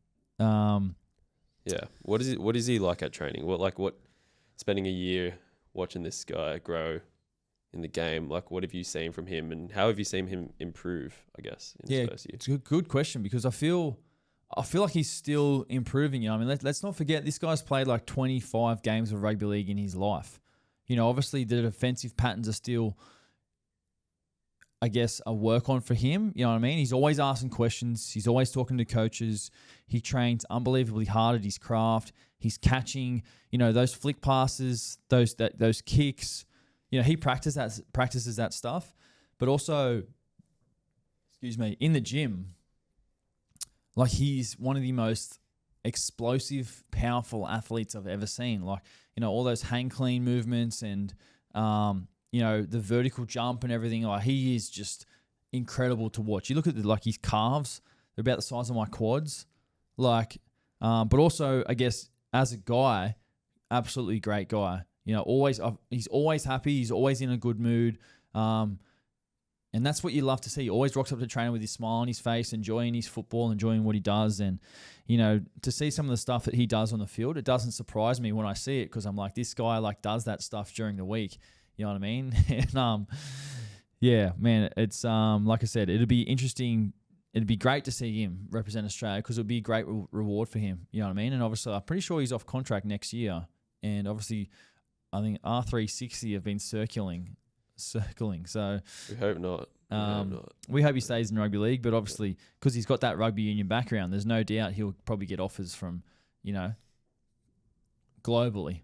What is he like at training? What spending a year watching this guy grow in the game, what have you seen from him, and how have you seen him improve, I guess, in his first year? It's a good question, because I feel like he's still improving. I mean, let's not forget, this guy's played 25 games of rugby league in his life. Obviously the defensive patterns are still, I guess, a work on for him. You know what I mean? He's always asking questions. He's always talking to coaches. He trains unbelievably hard at his craft. He's catching, those flick passes, those kicks. He practices that stuff. But also, in the gym, Like, he's one of the most explosive, powerful athletes I've ever seen. Like, all those hang clean movements and, the vertical jump and everything. Like, he is just incredible to watch. You look at his calves; they're about the size of my quads. Like, but also, I guess as a guy, absolutely great guy. He's always happy. He's always in a good mood. And that's what you love to see. He always rocks up to training with his smile on his face, enjoying his football, enjoying what he does. And, to see some of the stuff that he does on the field, it doesn't surprise me when I see it, because I'm like, this guy does that stuff during the week. You know what I mean? And yeah, man, it's like I said, it'd be interesting. It'd be great to see him represent Australia, because it would be a great reward for him. You know what I mean? And obviously, I'm pretty sure he's off contract next year. And obviously, I think R360 have been circling. So we hope not. We hope he stays in rugby league, but obviously, because he's got that rugby union background, there's no doubt he'll probably get offers from, globally.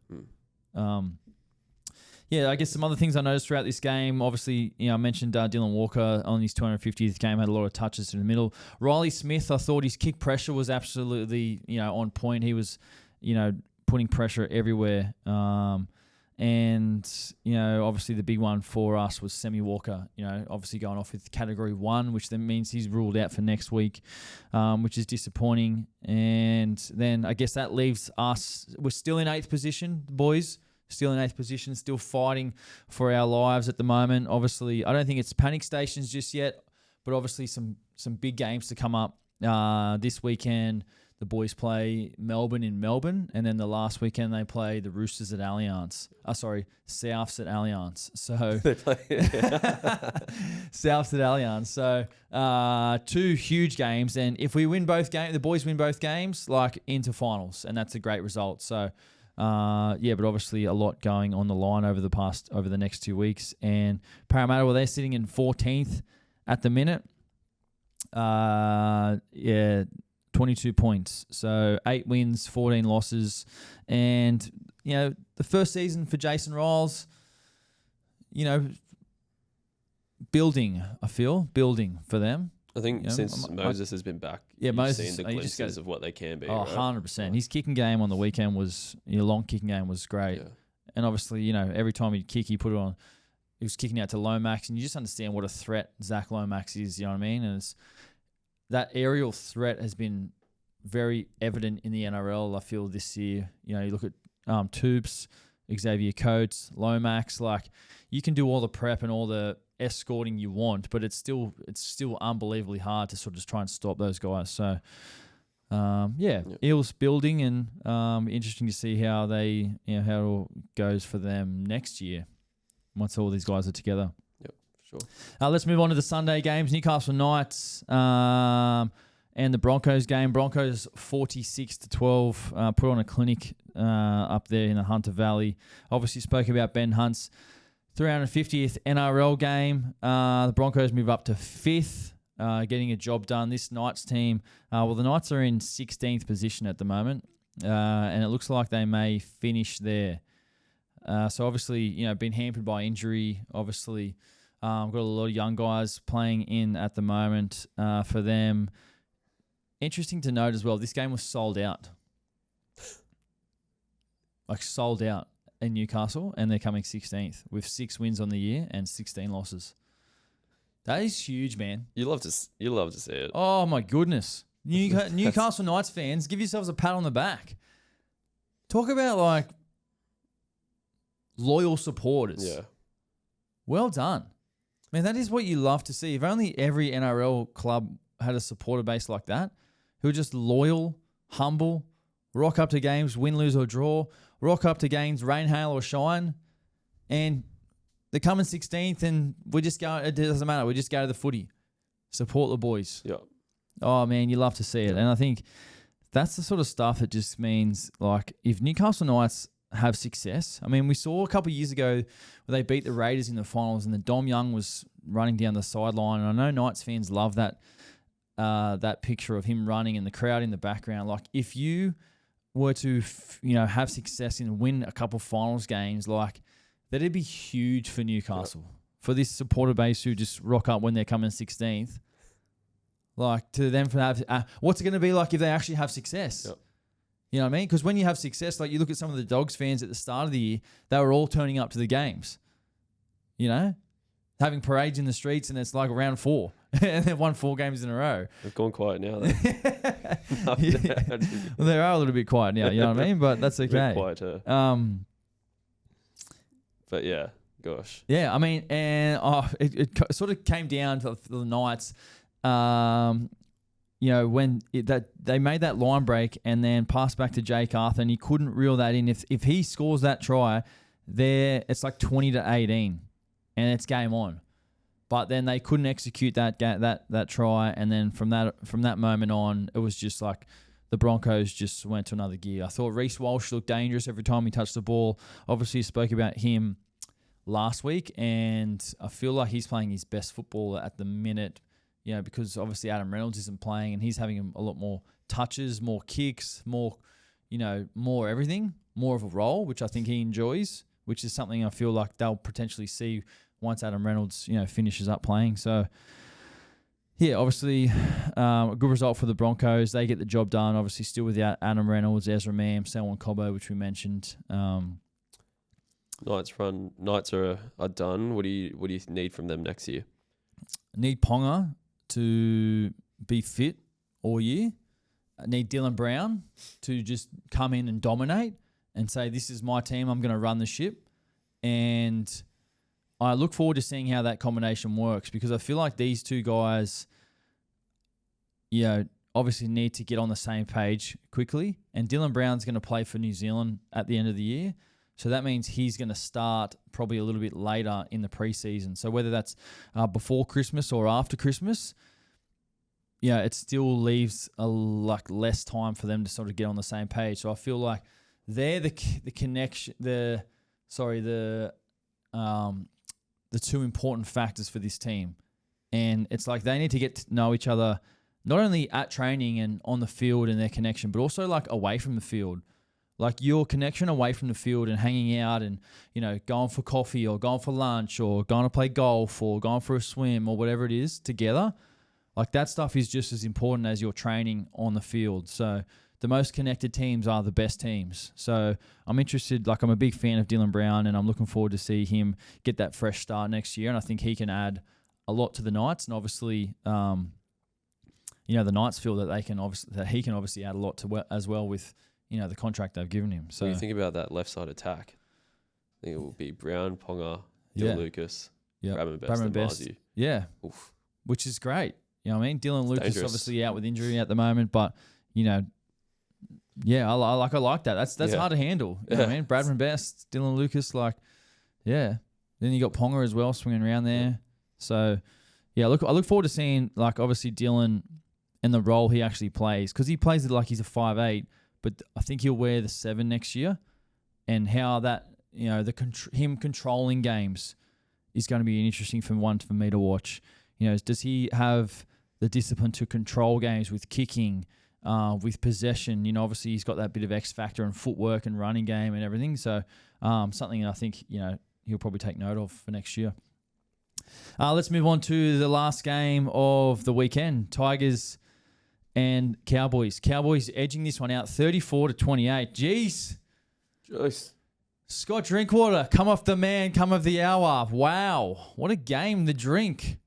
Yeah, I guess some other things I noticed throughout this game, obviously, I mentioned Dylan Walker on his 250th game, had a lot of touches in the middle. Riley Smith, I thought his kick pressure was absolutely, on point. He was, putting pressure everywhere. And, obviously the big one for us was Semi Walker, obviously going off with category 1, which then means he's ruled out for next week, which is disappointing. And then I guess that leaves us, we're still in 8th position, boys, still in 8th position, still fighting for our lives at the moment. Obviously, I don't think it's panic stations just yet, but obviously some big games to come up this weekend. The boys play Melbourne in Melbourne, and then the last weekend they play the Roosters at Allianz. Souths at Allianz. So They play. Souths at Allianz. So 2 huge games, and if we win both games, the boys win both games, into finals, and that's a great result. So but obviously a lot going on the line over the next 2 weeks. And Parramatta, well, they're sitting in 14th at the minute. 22 points. So 8 wins, 14 losses. And, the first season for Jason Riles, building for them. I think since Moses has been back, you've seen the glimpses of what they can be. Oh, right? 100%. His kicking game on the weekend was, long kicking game was great. Yeah. And obviously, every time he'd kick, he put it on. He was kicking out to Lomax, and you just understand what a threat Zach Lomax is, you know what I mean? And that aerial threat has been very evident in the NRL, I feel, this year. You look at Toops, Xavier Coates, Lomax. You can do all the prep and all the escorting you want, but it's still unbelievably hard to sort of just try and stop those guys. So, Eels building, and interesting to see how they, how it all goes for them next year once all these guys are together. Sure. Let's move on to the Sunday games. Newcastle Knights and the Broncos game. Broncos 46-12 put on a clinic up there in the Hunter Valley. Obviously spoke about Ben Hunt's 350th NRL game. The Broncos move up to 5th, getting a job done. This Knights team, the Knights are in 16th position at the moment, and it looks like they may finish there. So obviously, been hampered by injury. Obviously, got a lot of young guys playing in at the moment for them. Interesting to note as well, this game was sold out. Sold out in Newcastle, and they're coming 16th with 6 wins on the year and 16 losses. That is huge, man. You love to see it. Oh my goodness. Newcastle Knights fans, give yourselves a pat on the back. Talk about loyal supporters. Yeah. Well done. Man, that is what you love to see. If only every NRL club had a supporter base like that, who are just loyal, humble, rock up to games, win, lose or draw, rock up to games, rain, hail or shine, and they're coming 16th and we just go, it doesn't matter, we just go to the footy. Support the boys. Yeah. Oh, man, you love to see it. And I think that's the sort of stuff that just means, if Newcastle Knights have success. I mean, we saw a couple of years ago where they beat the Raiders in the finals and the Dom Young was running down the sideline. And I know Knights fans love that picture of him running and the crowd in the background. If you were to, have success and win a couple of finals games, that'd be huge for Newcastle. Yep. For this supporter base who just rock up when they're coming 16th. Like to them for that, what's it going to be like if they actually have success? Yep. You know what I mean? Because when you have success, like you look at some of the Dogs fans at the start of the year, they were all turning up to the games. You know, having parades in the streets, and it's like round 4, and they've won 4 games in a row. They've gone quiet now. Though. Yeah. Well, they are a little bit quiet now. You know what I mean? But that's okay. Quieter. But yeah, gosh. Yeah, I mean, and it sort of came down to the Knights. You know, when they made that line break and then passed back to Jake Arthur, and he couldn't reel that in. If he scores that try, it's like 20-18, and it's game on. But then they couldn't execute that try, and then from that moment on, it was just like the Broncos just went to another gear. I thought Reece Walsh looked dangerous every time he touched the ball. Obviously, spoke about him last week, and I feel like he's playing his best football at the minute. You know, because obviously Adam Reynolds isn't playing, and he's having a lot more touches, more kicks, more everything, more of a role, which I think he enjoys, which is something I feel like they'll potentially see once Adam Reynolds, finishes up playing. So, yeah, obviously a good result for the Broncos. They get the job done, obviously still without Adam Reynolds, Ezra Mam, Selwyn Cobbo, which we mentioned. Knights are done. What do you need from them next year? Need Ponga to be fit all year. I need Dylan Brown to just come in and dominate and say, this is my team, I'm going to run the ship. And I look forward to seeing how that combination works, because I feel like these two guys, obviously need to get on the same page quickly. And Dylan Brown's going to play for New Zealand at the end of the year. So that means he's going to start probably a little bit later in the preseason. So whether that's before Christmas or after Christmas, it still leaves less time for them to sort of get on the same page. So I feel like they're the connection, the two important factors for this team. And it's like they need to get to know each other, not only at training and on the field and their connection, but also like away from the field. Like your connection away from the field and hanging out and, going for coffee or going for lunch or going to play golf or going for a swim or whatever it is together. Like that stuff is just as important as your training on the field. So the most connected teams are the best teams. So I'm interested, I'm a big fan of Dylan Brown, and I'm looking forward to see him get that fresh start next year. And I think he can add a lot to the Knights. And obviously, the Knights feel that he can obviously add a lot to as well with, the contract they've given him. So when you think about that left side attack, I think it will be Brown, Ponga, Dylan Lucas, Bradman Best, and Marzu. Yeah. Oof. Which is great. You know what I mean? Dylan Lucas dangerous. Obviously out with injury at the moment, but, I like that. That's hard to handle. You know what I mean? Bradman Best, Dylan Lucas, Then you got Ponga as well swinging around there. Yeah. So, I look forward to seeing, obviously Dylan and the role he actually plays, because he plays it like he's a 5'8", but I think he'll wear the 7 next year, and how that him controlling games is going to be an interesting one for me to watch. Does he have the discipline to control games with kicking, with possession? Obviously he's got that bit of X factor and footwork and running game and everything. So something I think he'll probably take note of for next year. Let's move on to the last game of the weekend. Tigers and Cowboys. Cowboys edging this one out 34-28. Jeez. Scott Drinkwater, come off the man, come of the hour. Wow. What a game, the drink.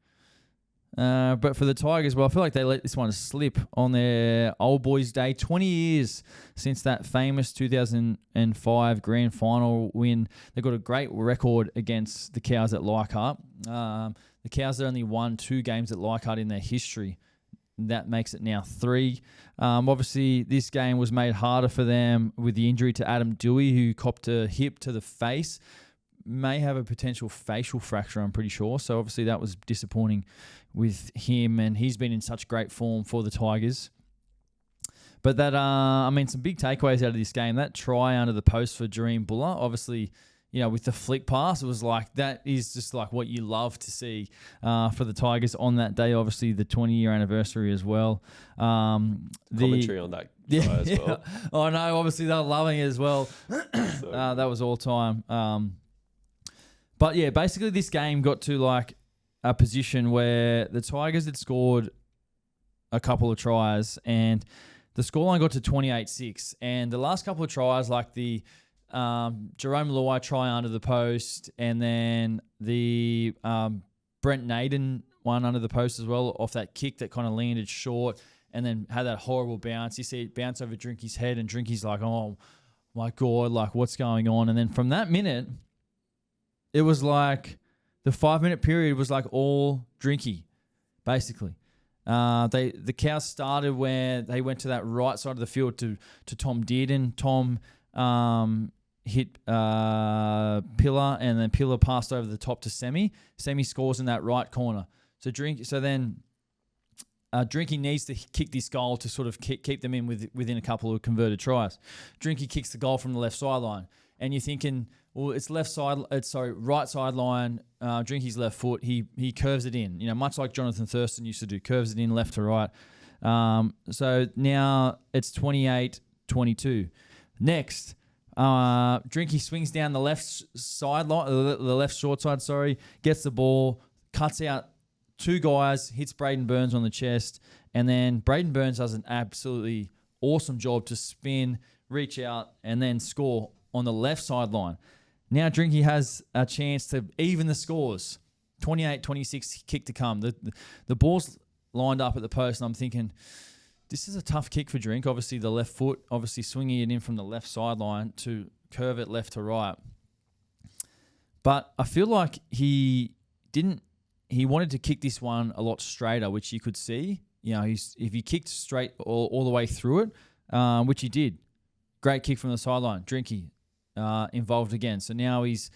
But for the Tigers, I feel like they let this one slip on their old boys' day. 20 years since that famous 2005 grand final win. They've got a great record against the Cows at Leichhardt. The Cows have only won 2 games at Leichhardt in their history. That makes it now 3. Obviously, this game was made harder for them with the injury to Adam Dewey, who copped a hip to the face. May have a potential facial fracture, I'm pretty sure. So, obviously, that was disappointing with him, and he's been in such great form for the Tigers. But that, some big takeaways out of this game. That try under the post for Jareem Buller, obviously, with the flick pass, it was that is just what you love to see for the Tigers on that day. Obviously, the 20-year anniversary as well. Commentary on that guy as well. Oh, no, obviously they're loving it as well. That was all time. But, yeah, basically this game got to, a position where the Tigers had scored a couple of tries, and the scoreline got to 28-6. And the last couple of tries, like the Jerome Luai try under the post, and then the Brent Naden one under the post as well, off that kick that kind of landed short and then had that horrible bounce. You see it bounce over Drinky's head, and Drinky's like, oh my God, like what's going on? And then from that minute, it was like the 5-minute period was like all Drinky, basically. The Cows started where they went to that right side of the field to Tom Dearden. Tom hit Pillar, and then Pillar passed over the top to Semi. Semi scores in that right corner. So then Drinky needs to kick this goal to sort of keep them in within a couple of converted tries. Drinky kicks the goal from the left sideline, and you're thinking, well, it's right sideline. Drinky's left foot. He curves it in, much like Jonathan Thurston used to do, curves it in left to right. So now it's 28-22. Next, Drinky swings down the left sideline, the left short side. Gets the ball, cuts out 2 guys, hits Braden Burns on the chest, and then Braden Burns does an absolutely awesome job to spin, reach out, and then score on the left sideline. Now Drinky has a chance to even the scores. 28-26 kick to come. The ball's lined up at the post, and I'm thinking, this is a tough kick for Drink. Obviously, the left foot, swinging it in from the left sideline to curve it left to right. But I feel like he wanted to kick this one a lot straighter, which you could see. If he kicked straight all the way through it, which he did. Great kick from the sideline. Drinky involved again. So now he's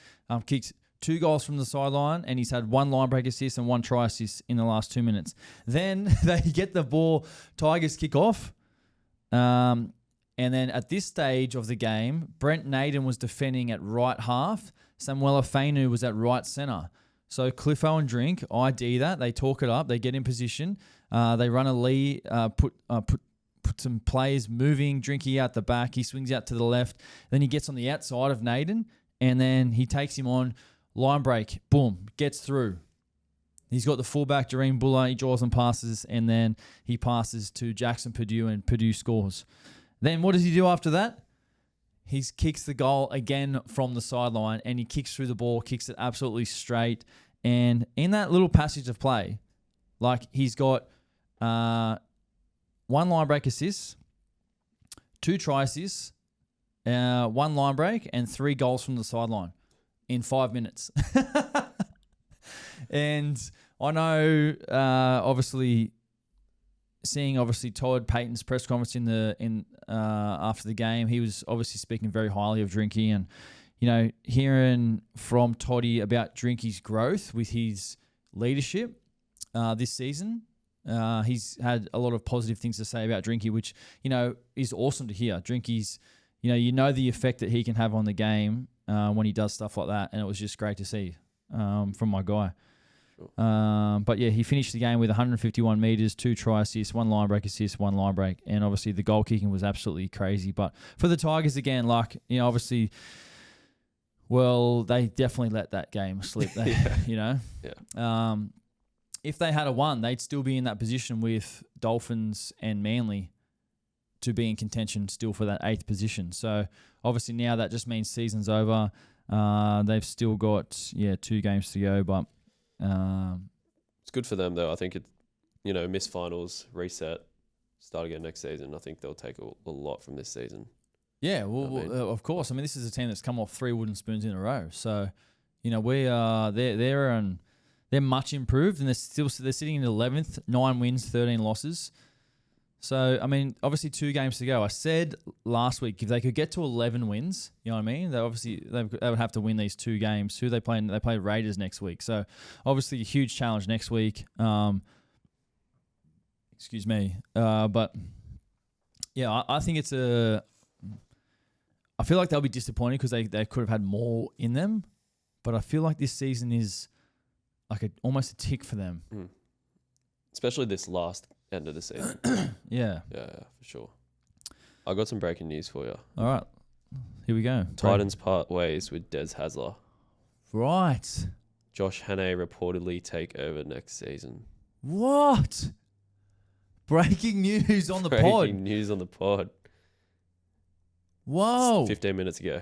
kicked 2 goals from the sideline, and he's had 1 line break assist and 1 try assist in the last 2 minutes. Then they get the ball, Tigers kick off. And then at this stage of the game, Brent Naden was defending at right half. Samuela Fainu was at right centre. So Cliffo and Drink ID that. They talk it up. They get in position. They run a lead, put some plays moving Drinky out the back. He swings out to the left. Then he gets on the outside of Naden, and then he takes him on. Line break, boom, gets through. He's got the fullback, Doreen Buller. He draws and passes, and then he passes to Jackson Purdue, and Purdue scores. Then what does he do after that? He kicks the goal again from the sideline, and he kicks through the ball, kicks it absolutely straight. And in that little passage of play, like he's got 1 line break assist, 2 try assists, 1 line break, and 3 goals from the sideline in 5 minutes. And I know, seeing Todd Payton's press conference after the game, he was obviously speaking very highly of Drinky, and hearing from Toddy about Drinky's growth with his leadership this season. He's had a lot of positive things to say about Drinky, which is awesome to hear. Drinky's, the effect that he can have on the game when he does stuff like that, and it was just great to see from my guy. Sure. But yeah, he finished the game with 151 metres, 2 try assists, 1 line break assist, 1 line break, and obviously the goal kicking was absolutely crazy. But for the Tigers again, they definitely let that game slip. Yeah. If they had won, they'd still be in that position with Dolphins and Manly to be in contention still for that 8th position. So obviously now that just means season's over. They've still got 2 games to go, but it's good for them though. I think miss finals, reset, start again next season. I think they'll take a lot from this season. Yeah, of course. I mean, this is a team that's come off 3 wooden spoons in a row. So, they're much improved, and they're sitting in 11th, 9 wins, 13 losses. So, I mean, obviously 2 games to go. I said last week if they could get to 11 wins, you know what I mean? They would have to win these 2 games. Who they play? They play Raiders next week. So, obviously a huge challenge next week. Excuse me. But yeah, I think I feel like they'll be disappointed because they could have had more in them. But I feel like this season is like almost a tick for them. Mm. Especially this last end of the season. Yeah, for sure. I got some breaking news for you. All right. Here we go. Titans part ways with Des Hasler. Right. Josh Hannay reportedly take over next season. What? Breaking news on the Breaking pod. news on the pod. Whoa. 15 minutes ago.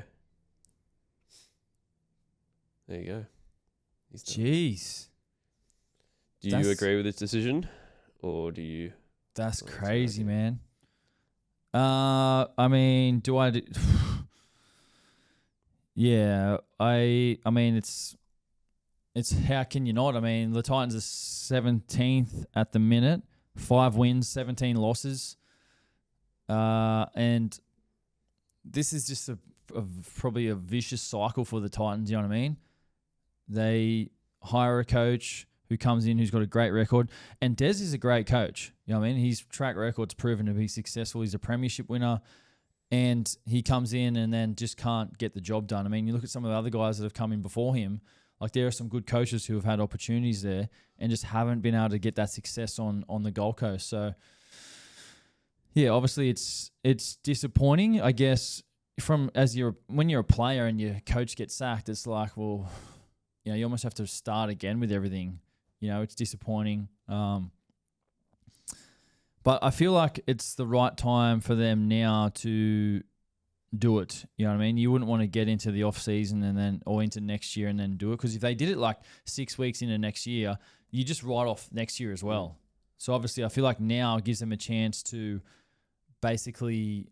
There you go. He's done. Jeez. Do you agree with this decision? Or do you... That's Oh, crazy, okay. man. I mean, do I... yeah, I mean, it's how can you not? I mean, the Titans are 17th at the minute. 5 wins, 17 losses. And this is just probably a vicious cycle for the Titans, you know what I mean? They hire a coach who comes in who's got a great record. And Des is a great coach. You know what I mean? His track record's proven to be successful. He's a premiership winner. And he comes in and then just can't get the job done. I mean, you look at some of the other guys that have come in before him. Like, there are some good coaches who have had opportunities there and just haven't been able to get that success on the Gold Coast. So, yeah, obviously it's disappointing. I guess when you're a player and your coach gets sacked, it's like, well, you know, you almost have to start again with everything. You know, it's disappointing. But I feel like it's the right time for them now to do it. You know what I mean? You wouldn't want to get into the off season or into next year and then do it, because if they did it like 6 weeks into next year, you just write off next year as well. So obviously, I feel like now gives them a chance to basically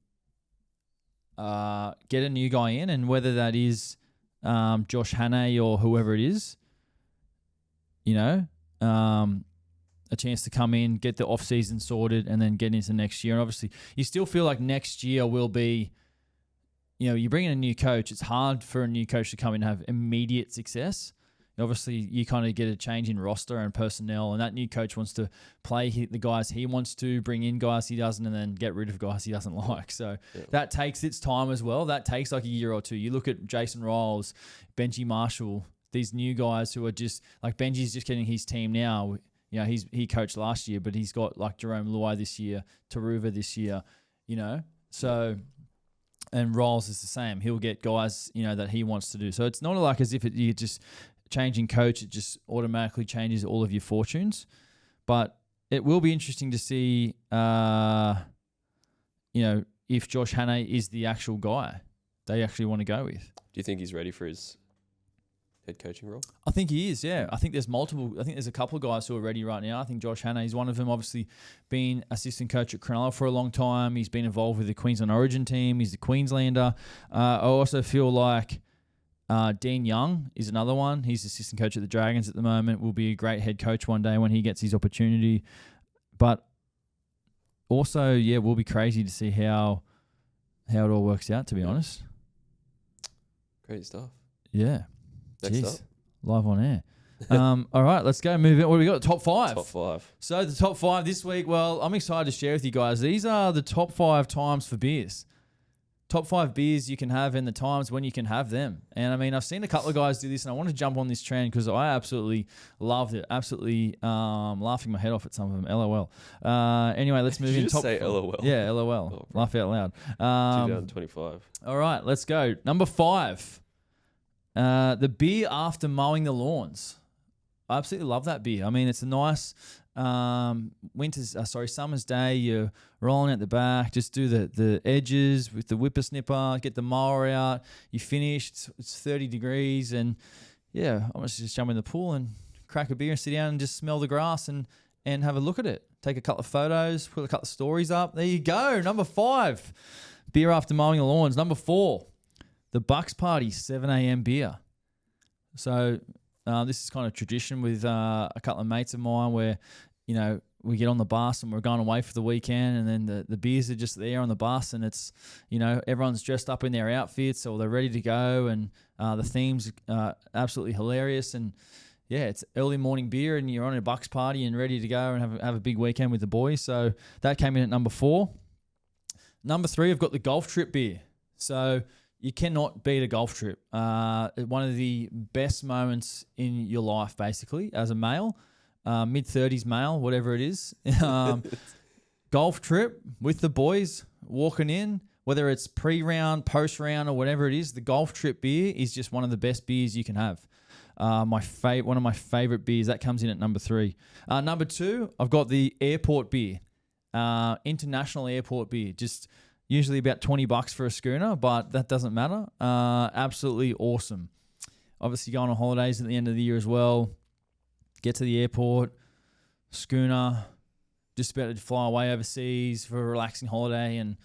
get a new guy in, and whether that is Josh Hannay or whoever it is, you know, a chance to come in, get the off-season sorted, and then get into next year. And obviously, you still feel like next year will be, you know, you bring in a new coach, it's hard for a new coach to come in and have immediate success. Obviously, you kind of get a change in roster and personnel, and that new coach wants to play the guys he wants to, bring in guys he doesn't, and then get rid of guys he doesn't like. So that takes its time as well. That takes like a year or two. You look at Jason Riles, Benji Marshall, these new guys who are just, like, Benji's just getting his team now. You know, he coached last year, but he's got like Jerome Luai this year, Taruva this year, you know. So, and Riles is the same. He'll get guys, you know, that he wants to do. So it's not like as if you're just changing coach, it just automatically changes all of your fortunes. But it will be interesting to see, you know, if Josh Hannay is the actual guy they actually want to go with. Do you think he's ready for his head coaching role? I think he is, yeah. I think there's a couple of guys who are ready right now. I think Josh Hannay is one of them. Obviously, been assistant coach at Cronulla for a long time. He's been involved with the Queensland Origin team. He's a Queenslander. I also feel like Dean Young is another one. He's assistant coach at the Dragons at the moment. Will be a great head coach one day when he gets his opportunity. But also, yeah, will be crazy to see how it all works out, to be honest. Great stuff. Yeah. Next Jeez. up. Live on air. All right, let's go. Move it. What do we got? Top 5. Top 5. So the top 5 this week, well, I'm excited to share with you guys. These are the top 5 times for beers. Top 5 beers you can have and the times when you can have them. And I mean, I've seen a couple of guys do this, and I want to jump on this trend because I absolutely loved it. Absolutely laughing my head off at some of them. LOL. Anyway, let's move Did you in. just Top say LOL? Yeah, LOL. Laugh out loud. 2025. All right, let's go. Number 5. The beer after mowing the lawns. I absolutely love that beer. I mean, it's a nice summer's day. You're rolling at the back, just do the edges with the whippersnipper, get the mower out. You finish. It's 30 degrees, and yeah, I must just jump in the pool and crack a beer and sit down and just smell the grass and have a look at it. Take a couple of photos, put a couple of stories up. There you go. Number 5, beer after mowing the lawns. Number 4. The Bucks Party 7 a.m. beer. So this is kind of tradition with a couple of mates of mine where, you know, we get on the bus and we're going away for the weekend, and then the beers are just there on the bus, and it's, you know, everyone's dressed up in their outfits or they're ready to go, and the theme's absolutely hilarious. And yeah, it's early morning beer and you're on a Bucks Party and ready to go and have a big weekend with the boys. So that came in at number 4. Number 3, I've got the golf trip beer. So you cannot beat a golf trip. One of the best moments in your life, basically, as a male, mid-30s male, whatever it is. Golf trip with the boys, walking in, whether it's pre-round, post-round, or whatever it is, the golf trip beer is just one of the best beers you can have. One of my favorite beers. That comes in at number 3. Number 2, I've got the airport beer. international airport beer, just usually about $20 for a schooner, but that doesn't matter. Absolutely awesome. Obviously going on holidays at the end of the year as well. Get to the airport, schooner, just about to fly away overseas for a relaxing holiday, and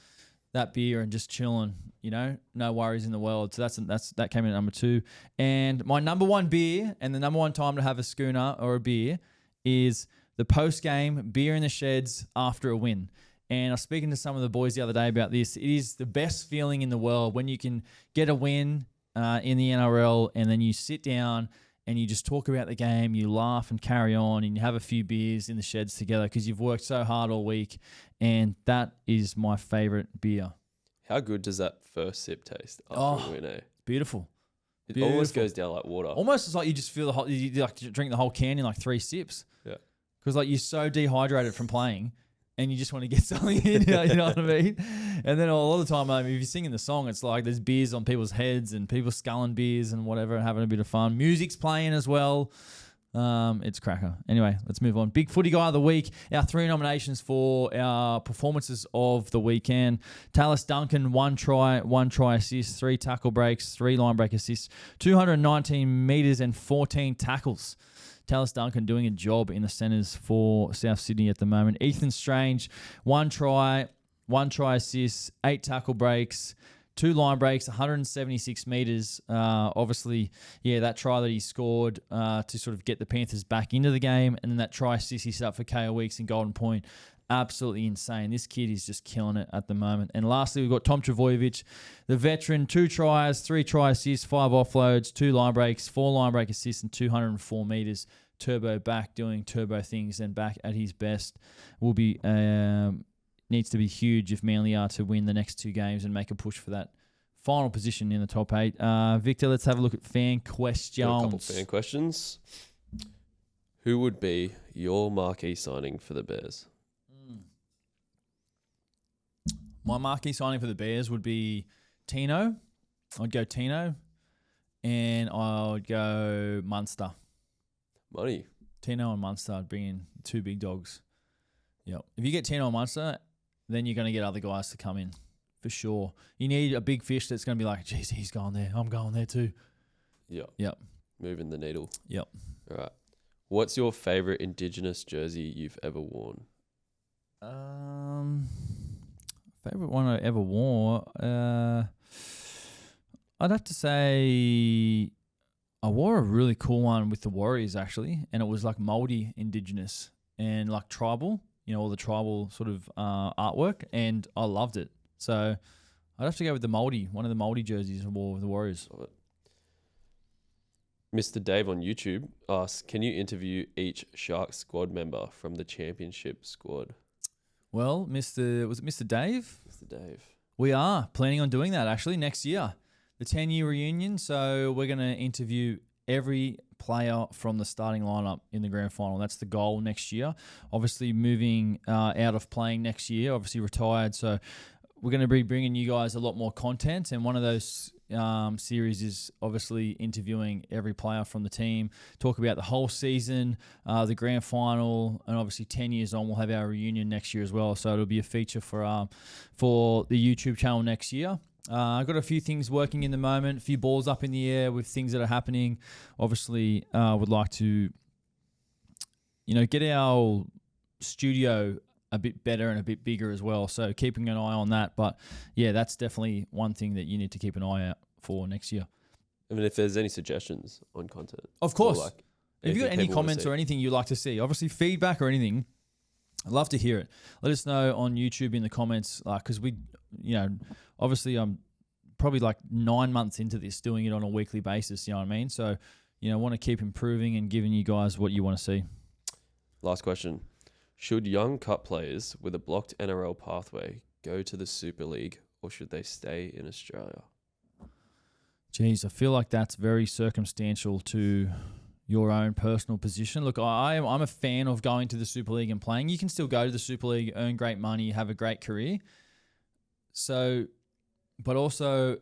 that beer and just chilling, no worries in the world. So that came in at number 2. And my number 1 beer and the number 1 time to have a schooner or a beer is the post-game beer in the sheds after a win. And I was speaking to some of the boys the other day about this. It is the best feeling in the world when you can get a win in the NRL, and then you sit down and you just talk about the game, you laugh and carry on, and you have a few beers in the sheds together because you've worked so hard all week. And that is my favourite beer. How good does that first sip taste after a win, eh? Beautiful. It almost goes down like water. Almost it's like you just feel you like to drink the whole can in like 3 sips. Yeah. Because like you're so dehydrated from playing, and you just want to get something in, you know what I mean? And then a lot of the time, if you're singing the song, it's like there's beers on people's heads and people sculling beers and whatever, and having a bit of fun. Music's playing as well. It's cracker. Anyway, let's move on. Big Footy Guy of the Week. Our 3 nominations for our performances of the weekend. Tallis Duncan, 1 try assist, 3 tackle breaks, 3 line break assists, 219 metres and 14 tackles. Tallis Duncan doing a job in the centres for South Sydney at the moment. Ethan Strange, 1 try assists, 8 tackle breaks, 2 line breaks, 176 metres. Obviously, that try that he scored to sort of get the Panthers back into the game, and then that try assist he set up for KO Weeks in Golden Point. Absolutely insane. This kid is just killing it at the moment. And lastly, we've got Tom Trbojevic, the veteran, 2 tries, 3 try assists, 5 offloads, 2 line breaks, 4 line break assists, and 204 metres. Turbo back doing turbo things and back at his best. Will be needs to be huge if Manly are to win the next 2 games and make a push for that final position in the top 8. Victor, let's have a look at fan questions. Got a couple fan questions. Who would be your marquee signing for the Bears? My marquee signing for the Bears would be Tino. I'd go Tino. And I would go Munster. Money. Tino and Munster, I'd bring in 2 big dogs. Yep. If you get Tino and Munster, then you're going to get other guys to come in. For sure. You need a big fish that's going to be like, geez, he's going there. I'm going there too. Yep. Moving the needle. Yep. All right. What's your favourite Indigenous jersey you've ever worn? Favorite one I ever wore, I'd have to say I wore a really cool one with the Warriors actually, and it was like moldy Indigenous and like tribal, all the tribal sort of artwork, and I loved it. So I'd have to go with one of the moldy jerseys I wore with the Warriors. Love it. Mr. Dave on YouTube asks, can you interview each Shark squad member from the championship squad? Well, was it Mr. Dave? Mr. Dave. We are planning on doing that actually next year, the 10-year reunion. So we're going to interview every player from the starting lineup in the grand final. That's the goal next year. Obviously moving out of playing next year, obviously retired. So we're going to be bringing you guys a lot more content, and one of those series is obviously interviewing every player from the team, talk about the whole season, the grand final, and obviously 10 years on, we'll have our reunion next year as well. So it'll be a feature for the YouTube channel next year. I've got a few things working in the moment, a few balls up in the air with things that are happening. Obviously, would like to, get our studio a bit better and a bit bigger as well. So keeping an eye on that. But yeah, that's definitely one thing that you need to keep an eye out for next year. I mean, if there's any suggestions on content. Of course. Like if you've got any comments or anything you'd like to see, obviously feedback or anything, I'd love to hear it. Let us know on YouTube in the comments, because we, obviously I'm probably like 9 months into this, doing it on a weekly basis, you know what I mean? So, want to keep improving and giving you guys what you want to see. Last question. Should young cup players with a blocked NRL pathway go to the Super League, or should they stay in Australia? Geez, I feel like that's very circumstantial to your own personal position. Look, I'm a fan of going to the Super League and playing. You can still go to the Super League, earn great money, have a great career. So, but also,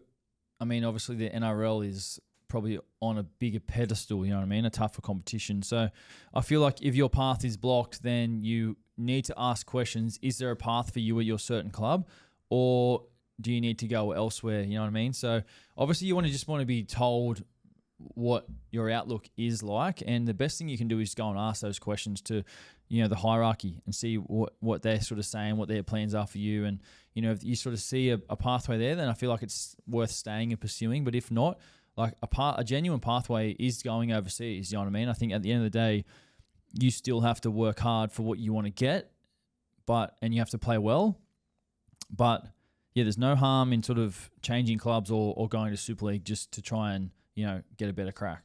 I mean, obviously the NRL is probably on a bigger pedestal, you know what I mean? A tougher competition. So I feel like if your path is blocked, then you need to ask questions. Is there a path for you at your certain club, or do you need to go elsewhere? You know what I mean? So obviously you want to be told what your outlook is like, and the best thing you can do is go and ask those questions to, the hierarchy, and see what they're sort of saying, what their plans are for you. And, if you sort of see a pathway there, then I feel like it's worth staying and pursuing. But if not, like a genuine pathway is going overseas. You know what I mean? I think at the end of the day, you still have to work hard for what you want to get, and you have to play well. But yeah, there's no harm in sort of changing clubs or going to Super League just to try and, get a better crack.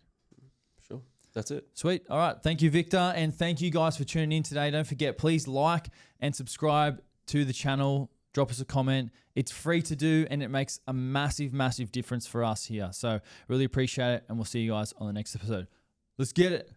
Sure. That's it. Sweet. All right. Thank you, Victor. And thank you guys for tuning in today. Don't forget, please like and subscribe to the channel. Drop us a comment. It's free to do, and it makes a massive, massive difference for us here. So really appreciate it, and we'll see you guys on the next episode. Let's get it.